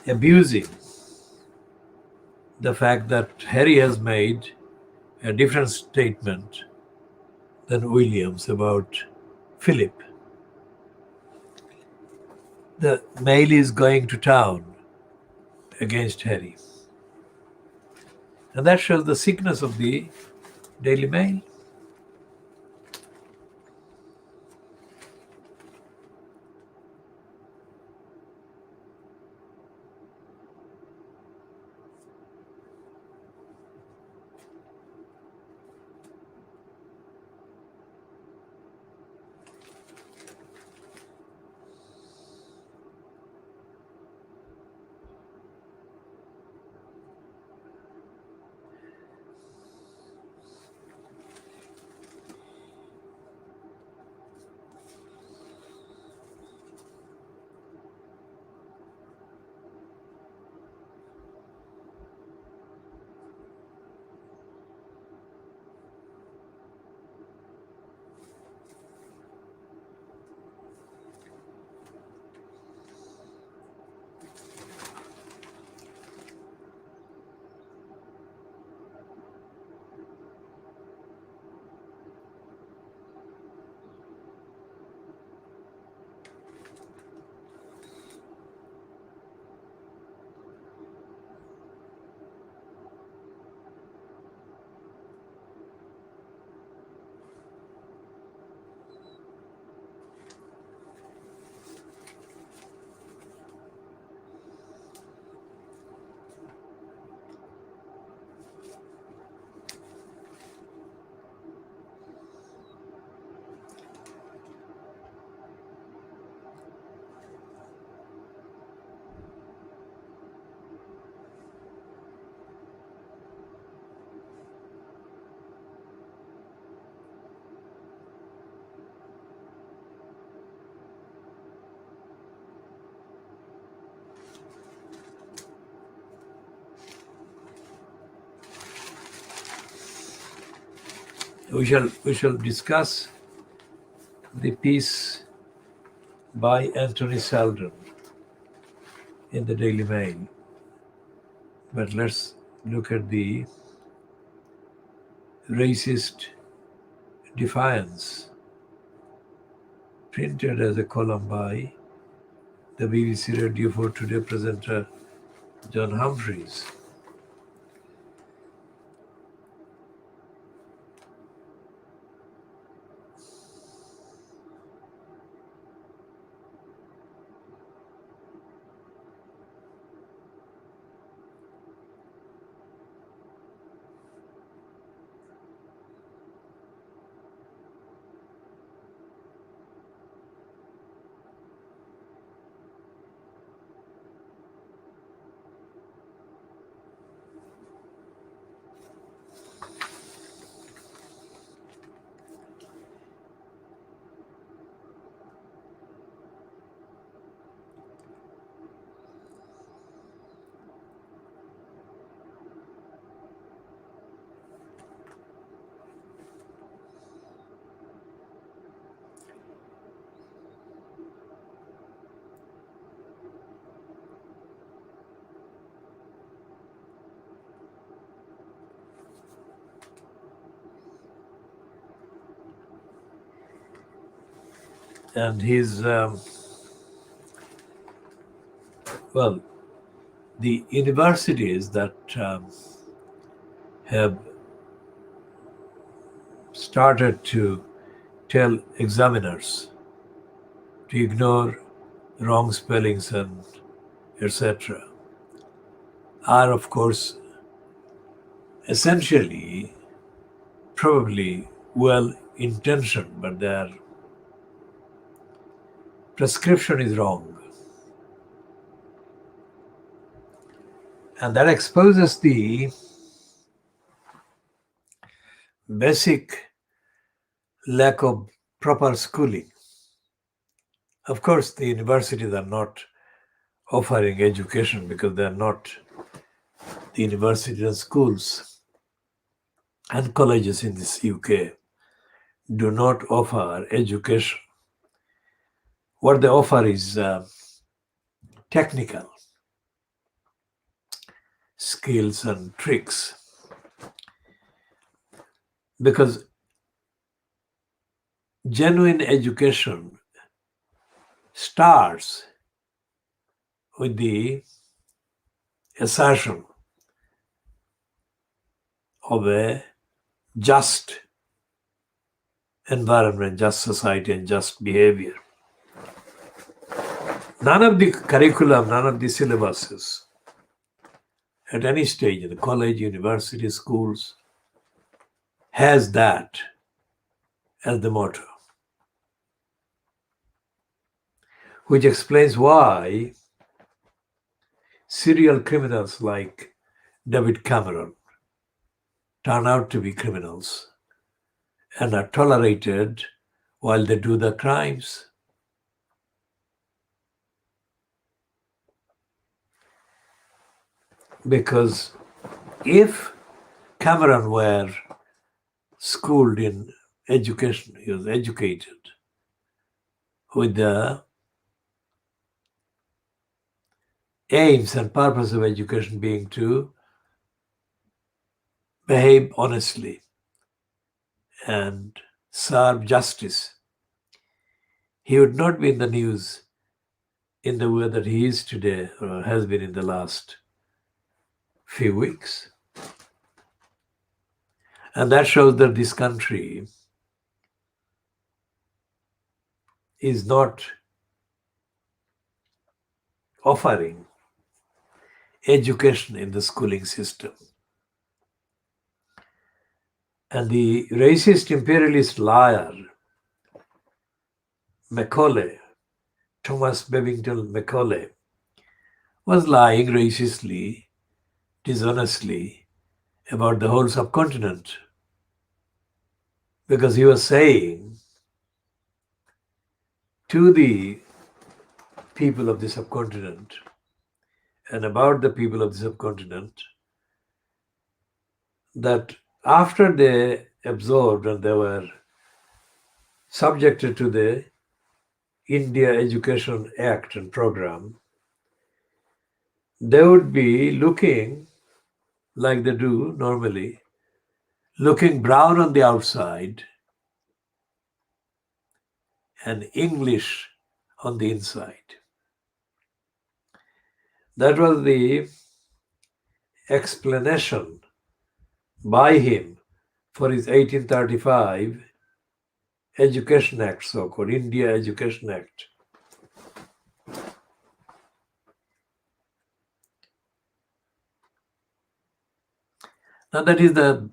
abusing the fact that Harry has made a different statement than Williams about Philip. The Mail is going to town against Harry. And that shows the sickness of the Daily Mail. We shall discuss the piece by Anthony Saldron in the Daily Mail. But let's look at the racist defiance printed as a column by the BBC Radio 4 Today presenter John Humphreys. And he's, well, the universities that have started to tell examiners to ignore wrong spellings and etc. are, of course, essentially probably well intentioned, but their prescription is wrong. And that exposes the basic lack of proper schooling. Of course, the universities are not offering education because they are not the universities and schools and colleges in this UK do not offer education. What they offer is technical skills and tricks. Because genuine education starts with the assertion of a just environment, just society, and just behavior. None of the curriculum, none of the syllabuses at any stage in the college, university, schools has that as the motto, which explains why serial criminals like David Cameron turn out to be criminals and are tolerated while they do the crimes. Because if Cameron were schooled in education, he was educated with the aims and purpose of education being to behave honestly and serve justice, he would not be in the news in the way that he is today or has been in the last few weeks. And that shows that this country is not offering education in the schooling system. And the racist imperialist liar, Macaulay, Thomas Babington Macaulay, was lying racistly, dishonestly about the whole subcontinent. Because he was saying to the people of the subcontinent and about the people of the subcontinent that after they absorbed and they were subjected to the India Education Act and program, they would be looking like they do normally, looking brown on the outside and English on the inside. That was the explanation by him for his 1835 Education Act, so-called India Education Act. Now that is the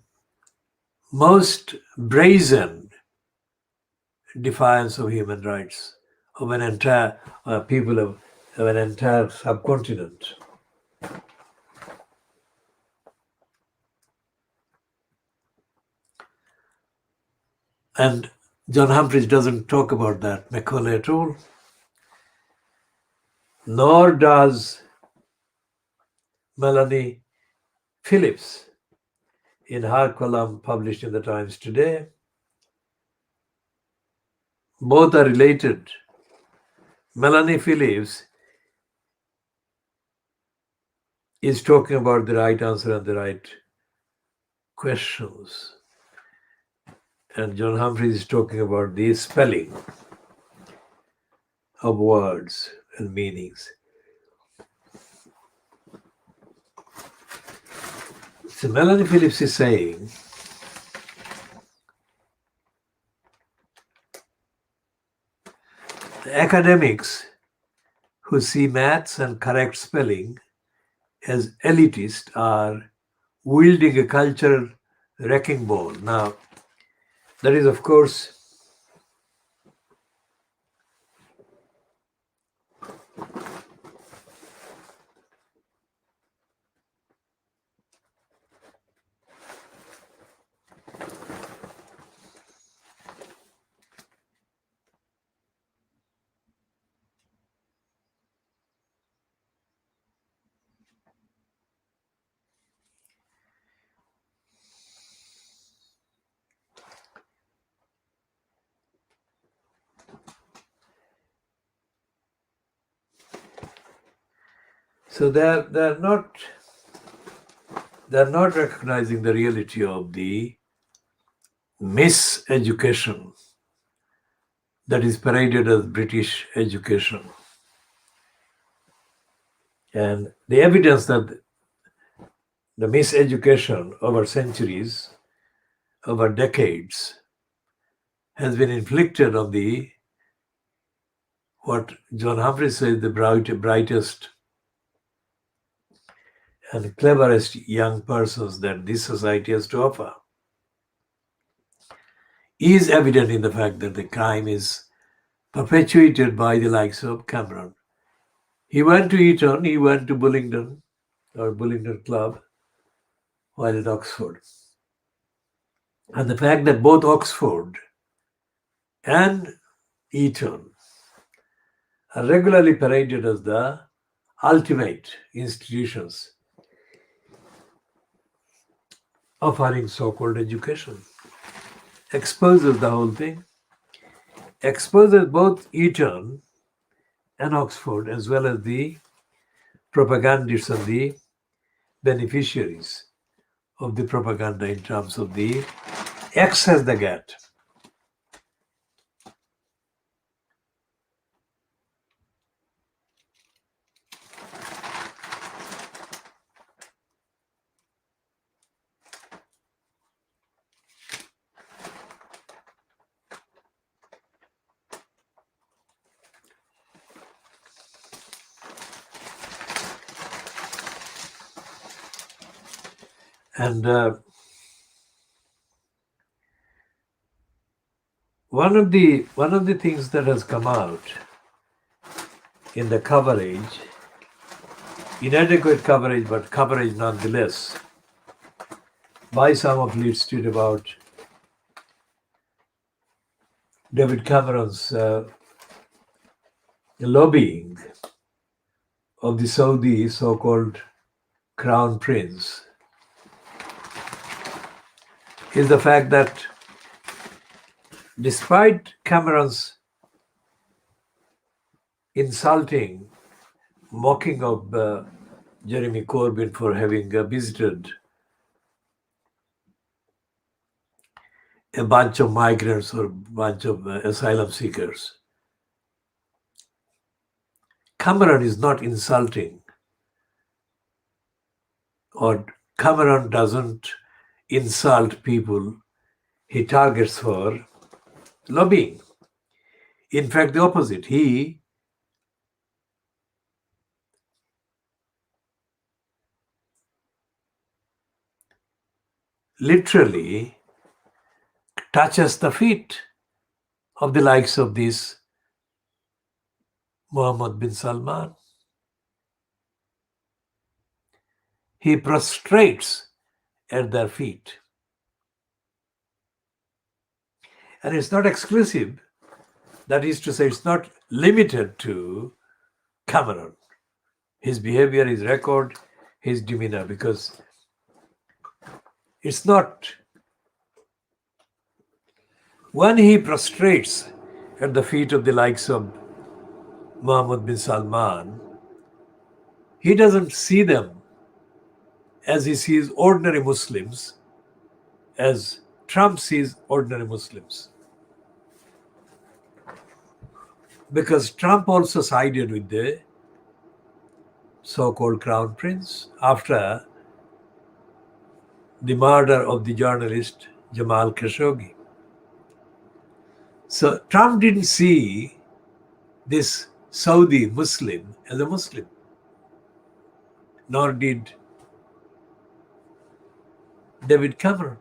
most brazen defiance of human rights of an entire people of an entire subcontinent. And John Humphreys doesn't talk about that Macaulay at all. Nor does Melanie Phillips in her column published in the Times today. Both are related. Melanie Phillips is talking about the right answer and the right questions. And John Humphreys is talking about the spelling. of words and meanings. So Melanie Phillips is saying, the academics who see maths and correct spelling as elitist are wielding a cultural wrecking ball. Now, that is, of course, so they're not recognizing the reality of the miseducation that is paraded as British education. And the evidence that the miseducation over centuries, over decades, has been inflicted on the, what John Humphrey says, the brightest and cleverest young persons that this society has to offer, is evident in the fact that the crime is perpetuated by the likes of Cameron. He went to Eton, he went to Bullingdon Club while at Oxford. And the fact that both Oxford and Eton are regularly paraded as the ultimate institutions offering so-called education exposes the whole thing, exposes both Eton and Oxford as well as the propagandists and the beneficiaries of the propaganda in terms of the access they get. And one of the things that has come out in the coverage, inadequate coverage, but coverage nonetheless, by some of Leeds Street about David Cameron's lobbying of the Saudi so-called crown prince, is the fact that despite Cameron's insulting, mocking of Jeremy Corbyn for having visited a bunch of migrants or a bunch of asylum seekers, Cameron is not insulting, or Cameron doesn't insult people he targets for lobbying. In fact, the opposite. He literally touches the feet of the likes of this Mohammed bin Salman. He prostrates at their feet. And it's not exclusive. That is to say, it's not limited to Cameron. His behavior, his record, his demeanor, because it's not. When he prostrates at the feet of the likes of Mohammed bin Salman, he doesn't see them as he sees ordinary Muslims, as Trump sees ordinary Muslims. because Trump also sided with the so-called crown prince after the murder of the journalist Jamal Khashoggi. So Trump didn't see this Saudi Muslim as a Muslim, nor did David Cameron.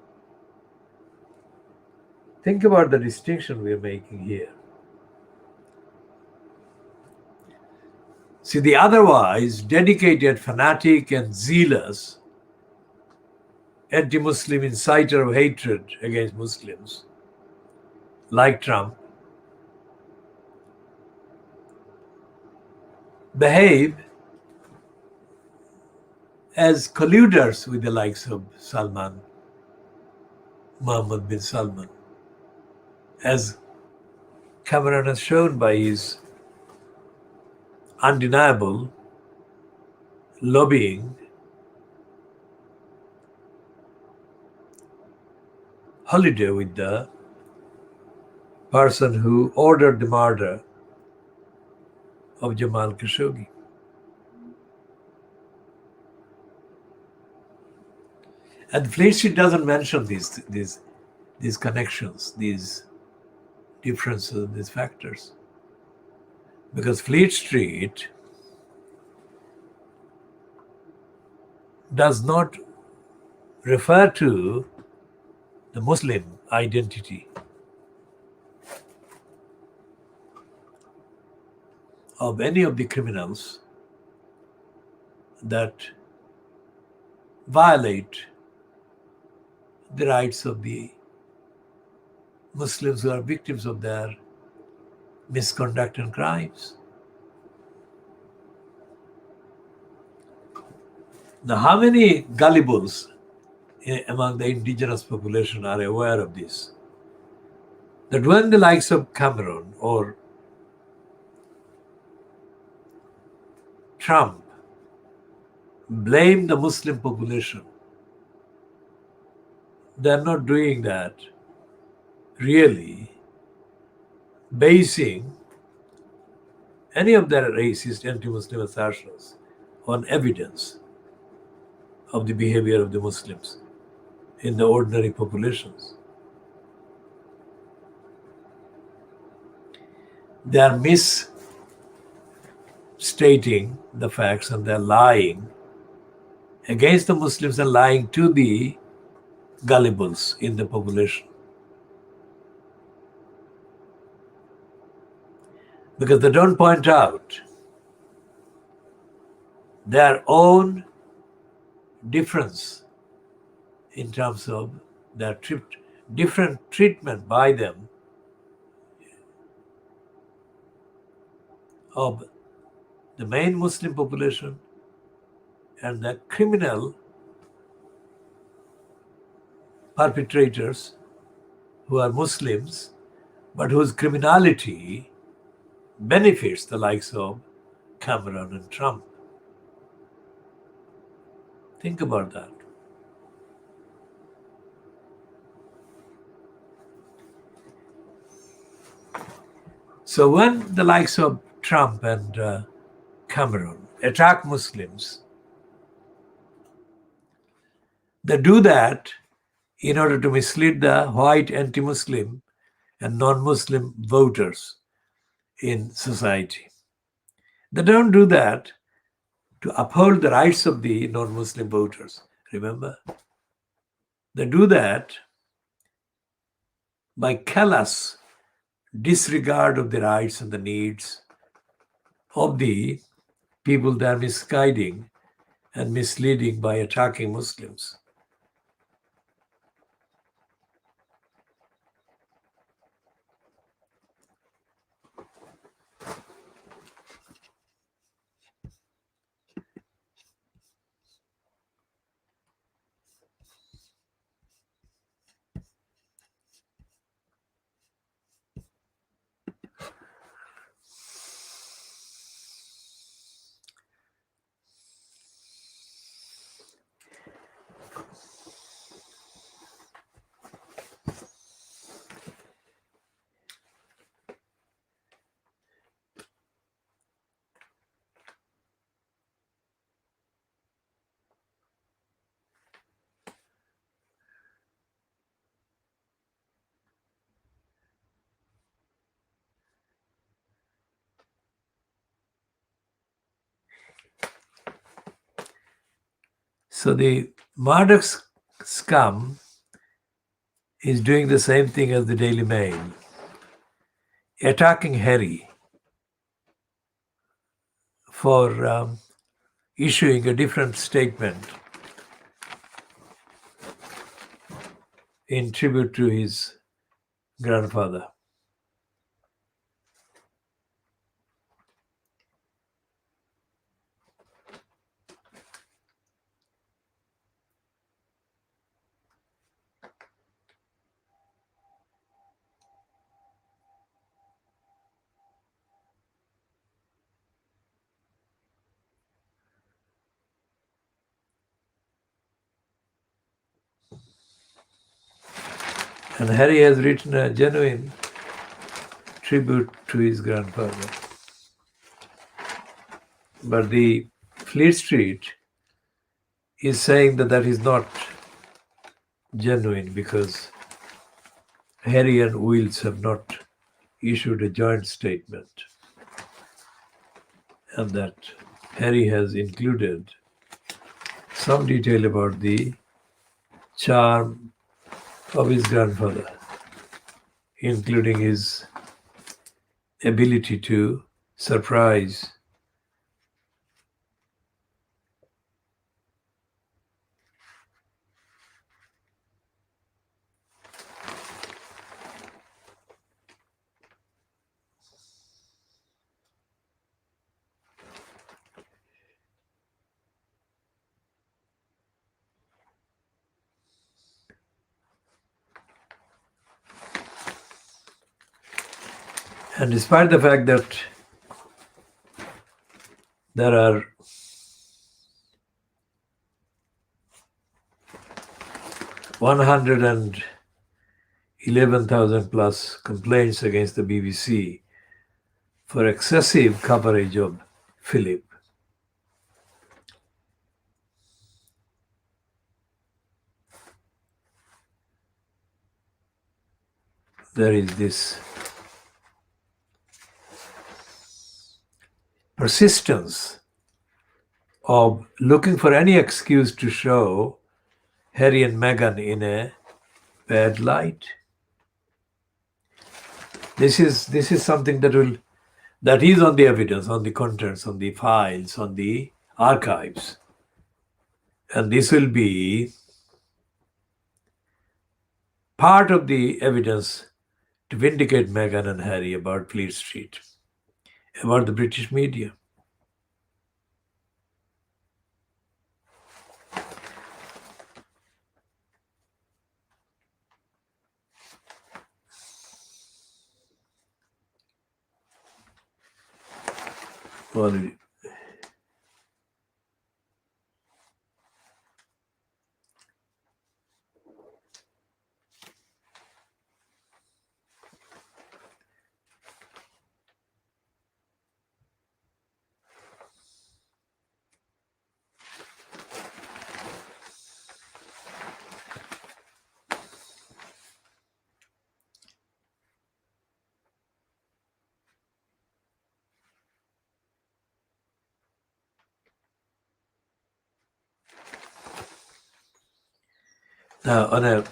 Think about the distinction we are making here. See, the otherwise dedicated, fanatic, and zealous anti-Muslim inciter of hatred against Muslims, like Trump, behave as colluders with the likes of Salman, Mohammed bin Salman, as Cameron has shown by his undeniable lobbying holiday with the person who ordered the murder of Jamal Khashoggi. And Fleet Street doesn't mention these connections, these differences, these factors. Because Fleet Street does not refer to the Muslim identity of any of the criminals that violate the rights of the Muslims who are victims of their misconduct and crimes. Now, how many gullibles among the indigenous population are aware of this? That when the likes of Cameron or Trump blame the Muslim population, they're not doing that really basing any of their racist anti-Muslim assertions on evidence of the behavior of the Muslims in the ordinary populations. They are misstating the facts and they're lying against the Muslims and lying to the gullibles in the population. Because they don't point out their own difference in terms of their different treatment by them of the main Muslim population and the criminal perpetrators who are Muslims but whose criminality benefits the likes of Cameron and Trump. Think about that. So when the likes of Trump and Cameron attack Muslims, they do that in order to mislead the white anti-Muslim and non-Muslim voters in society. They don't do that to uphold the rights of the non-Muslim voters. Remember? They do that by callous disregard of the rights and the needs of the people they are misguiding and misleading by attacking Muslims. So the Murdoch scum is doing the same thing as the Daily Mail, attacking Harry for issuing a different statement in tribute to his grandfather. And Harry has written a genuine tribute to his grandfather. But the Fleet Street is saying that that is not genuine because Harry and Wills have not issued a joint statement, and that Harry has included some detail about the charm of his grandfather, including his ability to surprise. And despite the fact that there are 111,000 plus complaints against the BBC for excessive coverage of Philip, there is this persistence of looking for any excuse to show Harry and Meghan in a bad light. This is something that is on the evidence, on the contents, on the files, on the archives. And this will be part of the evidence to vindicate Meghan and Harry about Fleet Street, about the British media. Well, now, on a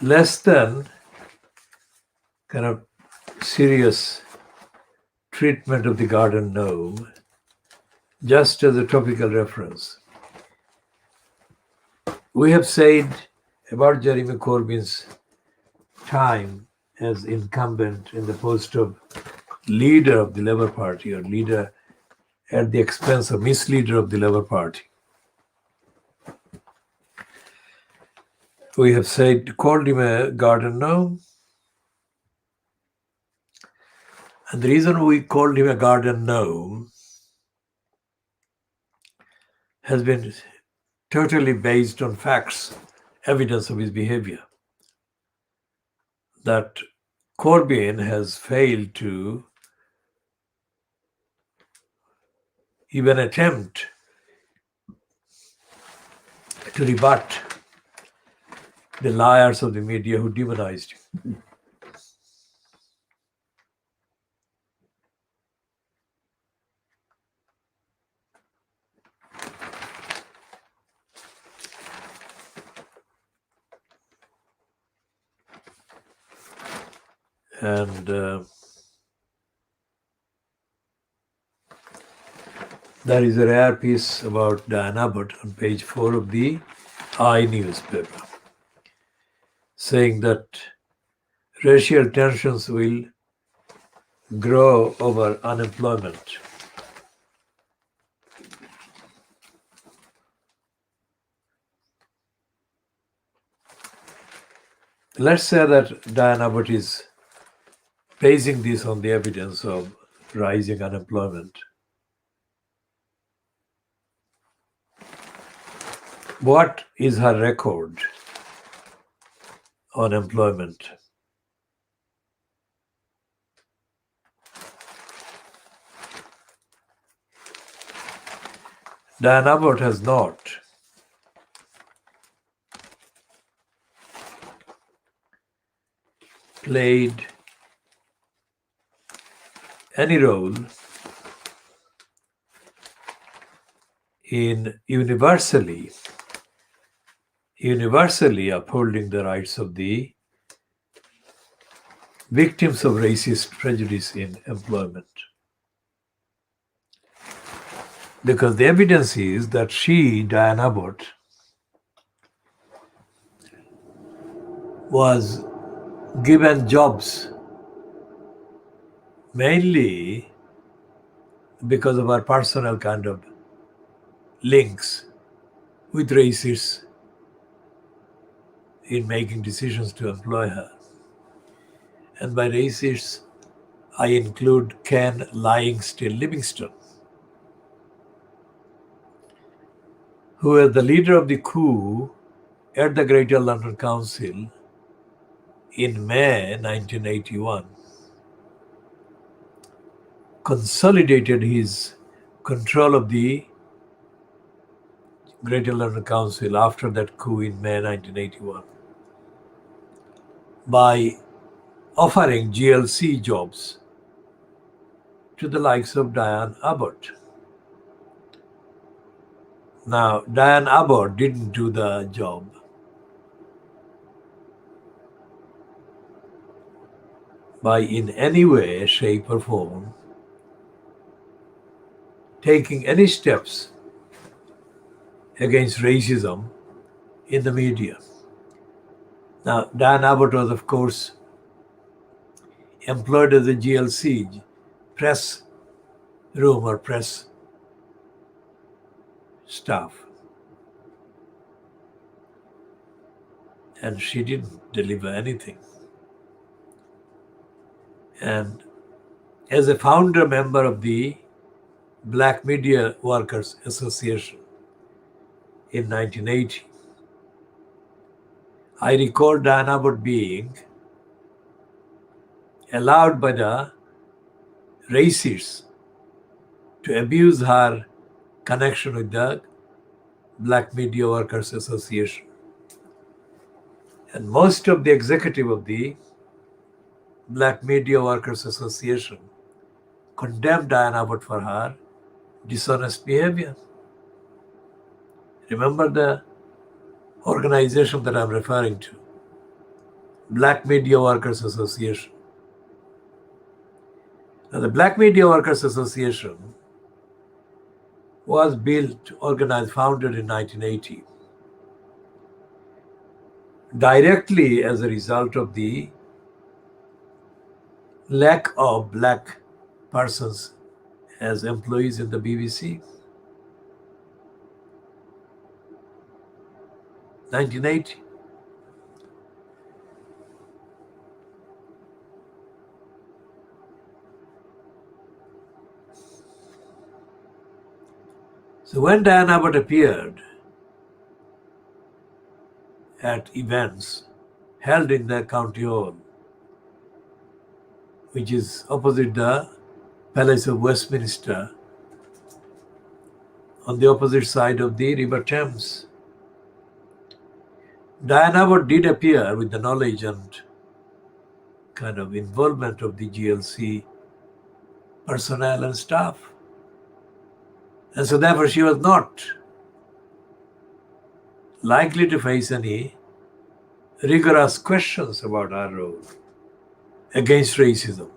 less than kind of serious treatment of the garden gnome, just as a topical reference, we have said about Jeremy Corbyn's time as incumbent in the post of leader of the Labour Party, or leader at the expense of misleader of the Labour Party. We have said, called him a garden gnome. And the reason we called him a garden gnome has been totally based on facts, evidence of his behavior. That Corbyn has failed to even attempt to rebut the liars of the media who demonized him. And there is a rare piece about Diane Abbott on page 4 of the I newspaper, saying that racial tensions will grow over unemployment. Let's say that Diane Abbott is basing this on the evidence of rising unemployment. What is her record on employment? Diane Abbott has not played any role in universally upholding the rights of the victims of racist prejudice in employment. Because the evidence is that she, Diane Abbott, was given jobs mainly because of her personal kind of links with racists in making decisions to employ her. And by racists, I include Ken Lying Still Livingston, who was the leader of the coup at the Greater London Council in May 1981, consolidated his control of the Greater London Council after that coup in May 1981 by offering GLC jobs to the likes of Diane Abbott. Now, Diane Abbott didn't do the job. By in any way, shape, or form taking any steps against racism in the media. Now, Diane Abbott was, of course, employed as a GLC, press room or press staff. And she didn't deliver anything. And as a founder member of the Black Media Workers Association in 1980, I recall Diane Abbott being allowed by the racists to abuse her connection with the Black Media Workers Association. And most of the executive of the Black Media Workers Association condemned Diane Abbott for her dishonest behavior. Remember the organization that I'm referring to, Black Media Workers Association. Now, the Black Media Workers Association was built, organized, founded in 1980, directly as a result of the lack of black persons as employees in the BBC. 1980. So when Diane Abbott appeared at events held in the County Hall, which is opposite the Palace of Westminster, on the opposite side of the River Thames, Diane Abbott did appear with the knowledge and kind of involvement of the GLC personnel and staff. And so therefore she was not likely to face any rigorous questions about her role. against racism.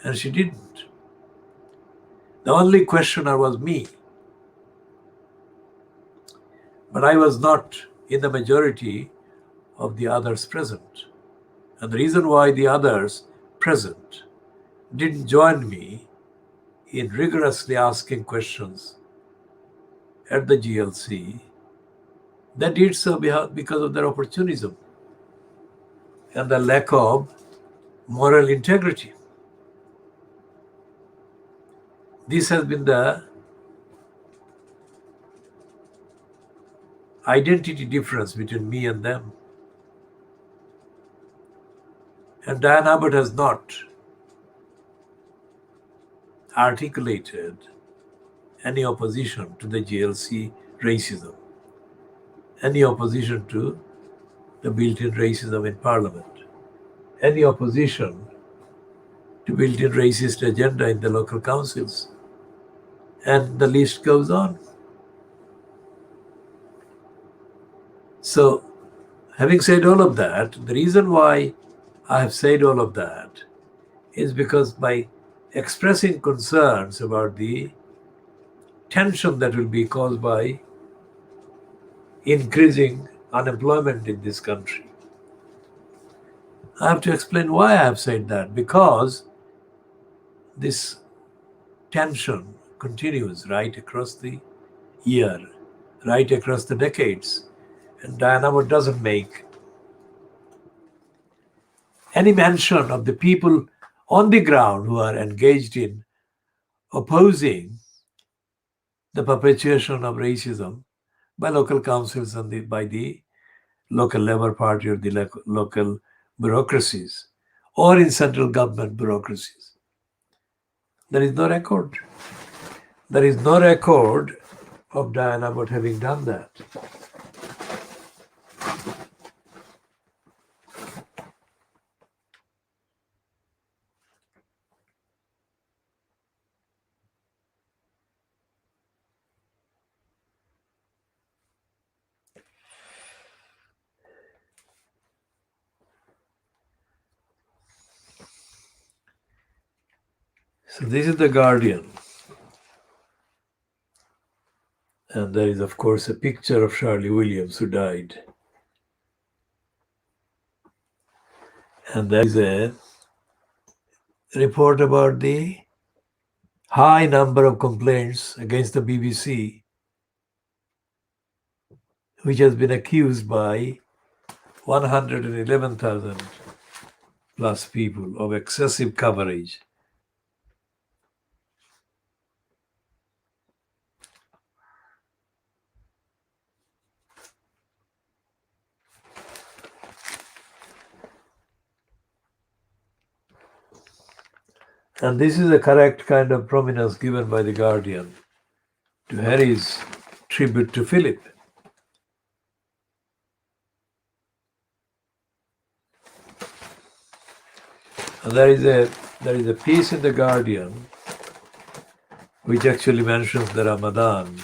And she didn't. The only questioner was me. But I was not in the majority of the others present. And the reason why the others present didn't join me in rigorously asking questions at the GLC, they did so because of their opportunism and the lack of moral integrity. This has been the identity difference between me and them. And Diane Abbott has not articulated any opposition to the GLC racism, any opposition to the built-in racism in Parliament, any opposition to built-in racist agenda in the local councils. And the list goes on. So, having said all of that, the reason why I have said all of that is because by expressing concerns about the tension that will be caused by increasing unemployment in this country, I have to explain why I have said that. Because this tension continues right across the year, right across the decades. And Diane Abbott doesn't make any mention of the people on the ground who are engaged in opposing the perpetuation of racism by local councils and by the local Labour Party or the local bureaucracies or in central government bureaucracies. There is no record. There is no record of Diane Abbott having done that. So this is the Guardian. And there is, of course, a picture of Shirley Williams who died. And there is a report about the high number of complaints against the BBC, which has been accused by 111,000 plus people of excessive coverage. And this is the correct kind of prominence given by the Guardian to Harry's tribute to Philip. And there is a piece in the Guardian which actually mentions the Ramadan.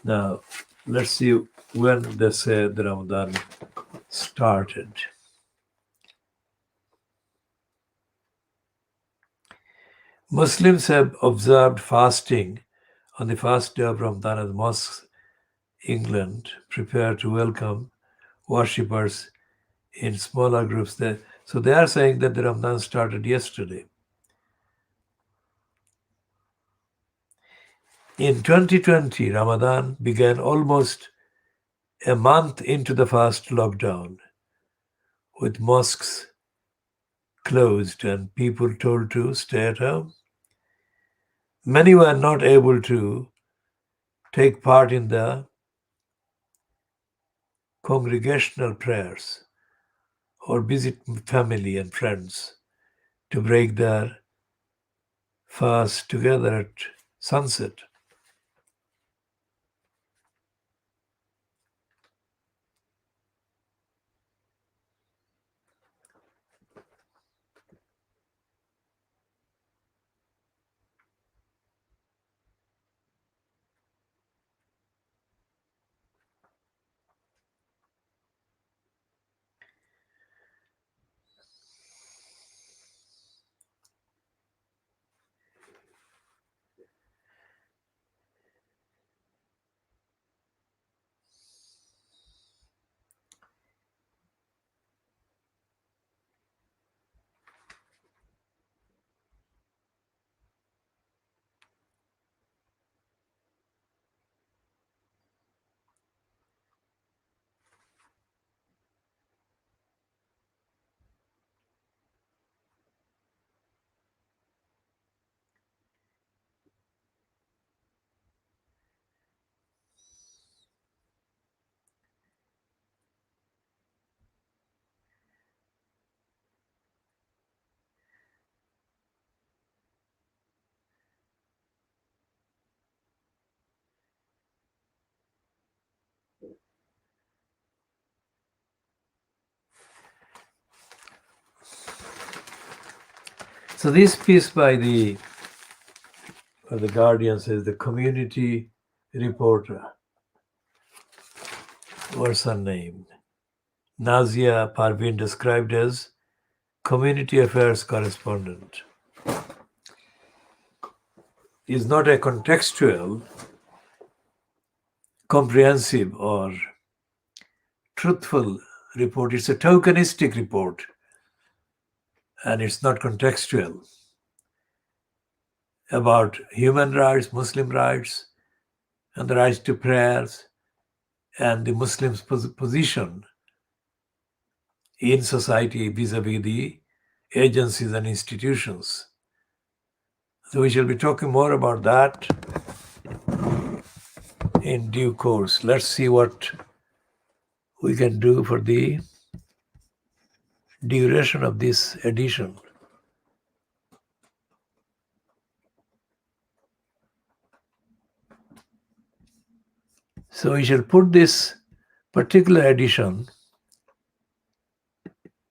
Now, let's see when they say the Ramadan started. Muslims have observed fasting on the first day of Ramadan as mosques, England, prepare to welcome worshippers in smaller groups there. So they are saying that the Ramadan started yesterday. In 2020, Ramadan began almost a month into the first lockdown, with mosques closed and people told to stay at home. Many were not able to take part in the congregational prayers or visit family and friends to break their fast together at sunset. So this piece by the Guardian says the community reporter was unnamed. Nazia Parveen described as community affairs correspondent is not a contextual, comprehensive, or truthful report. It's a tokenistic report, and it's not contextual about human rights, Muslim rights, and the rights to prayers, and the Muslims' position in society vis-a-vis the agencies and institutions. So we shall be talking more about that in due course. Let's see what we can do for the duration of this edition. So we shall put this particular edition